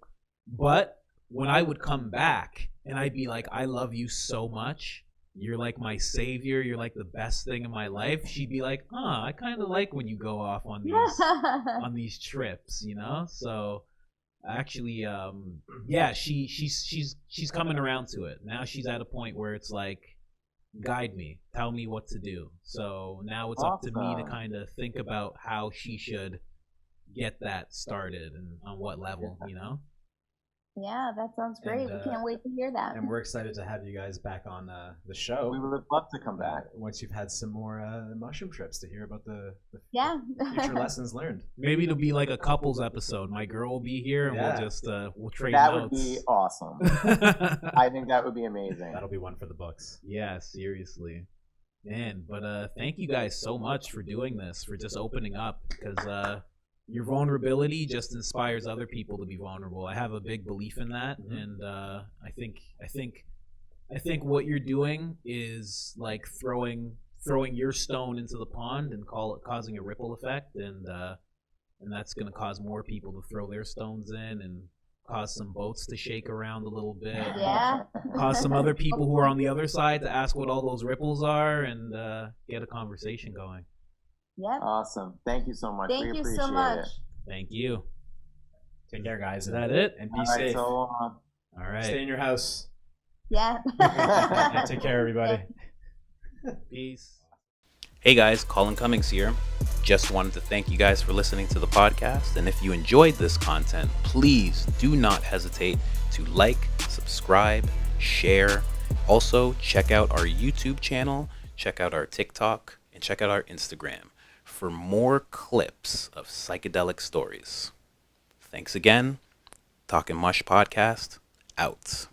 [SPEAKER 3] But when I would come back and I'd be like, I love you so much. You're like my savior. You're like the best thing in my life. She'd be like, I kind of like when you go off on these trips, you know? So actually, yeah, she's coming around to it. Now she's at a point where it's like, guide me, tell me what to do. So now it's up to me to kind of think about how she should get that started and on what level, you know?
[SPEAKER 4] Yeah, that sounds great. We can't wait to hear that.
[SPEAKER 2] And we're excited to have you guys back on the show.
[SPEAKER 5] We would love to come back
[SPEAKER 2] once you've had some more mushroom trips to hear about the future lessons learned.
[SPEAKER 3] Maybe it'll be like a couples episode. My girl will be here, and we'll trade
[SPEAKER 5] that
[SPEAKER 3] notes.
[SPEAKER 5] Would be awesome. I think that would be amazing.
[SPEAKER 2] That'll be one for the books.
[SPEAKER 3] Yeah, seriously. Man, but thank you guys so much for doing this, for just opening up, because your vulnerability just inspires other people to be vulnerable. I have a big belief in that, and I think what you're doing is like throwing your stone into the pond and causing a ripple effect, and that's going to cause more people to throw their stones in and cause some boats to shake around a little bit.
[SPEAKER 4] Yeah.
[SPEAKER 3] Cause some other people who are on the other side to ask what all those ripples are and get a conversation going.
[SPEAKER 4] Yep.
[SPEAKER 5] Awesome. Thank you so much.
[SPEAKER 4] Thank you so much.
[SPEAKER 3] Thank you.
[SPEAKER 2] Take care, guys.
[SPEAKER 3] Is that it?
[SPEAKER 2] And be safe.
[SPEAKER 3] All right.
[SPEAKER 2] Stay in your house.
[SPEAKER 4] Yeah.
[SPEAKER 2] Take care, everybody.
[SPEAKER 3] Peace.
[SPEAKER 1] Hey guys, Colin Cummings here. Just wanted to thank you guys for listening to the podcast. And if you enjoyed this content, please do not hesitate to like, subscribe, share. Also, check out our YouTube channel, check out our TikTok, and check out our Instagram for more clips of psychedelic stories. Thanks again. Talkin Mush Podcast, out.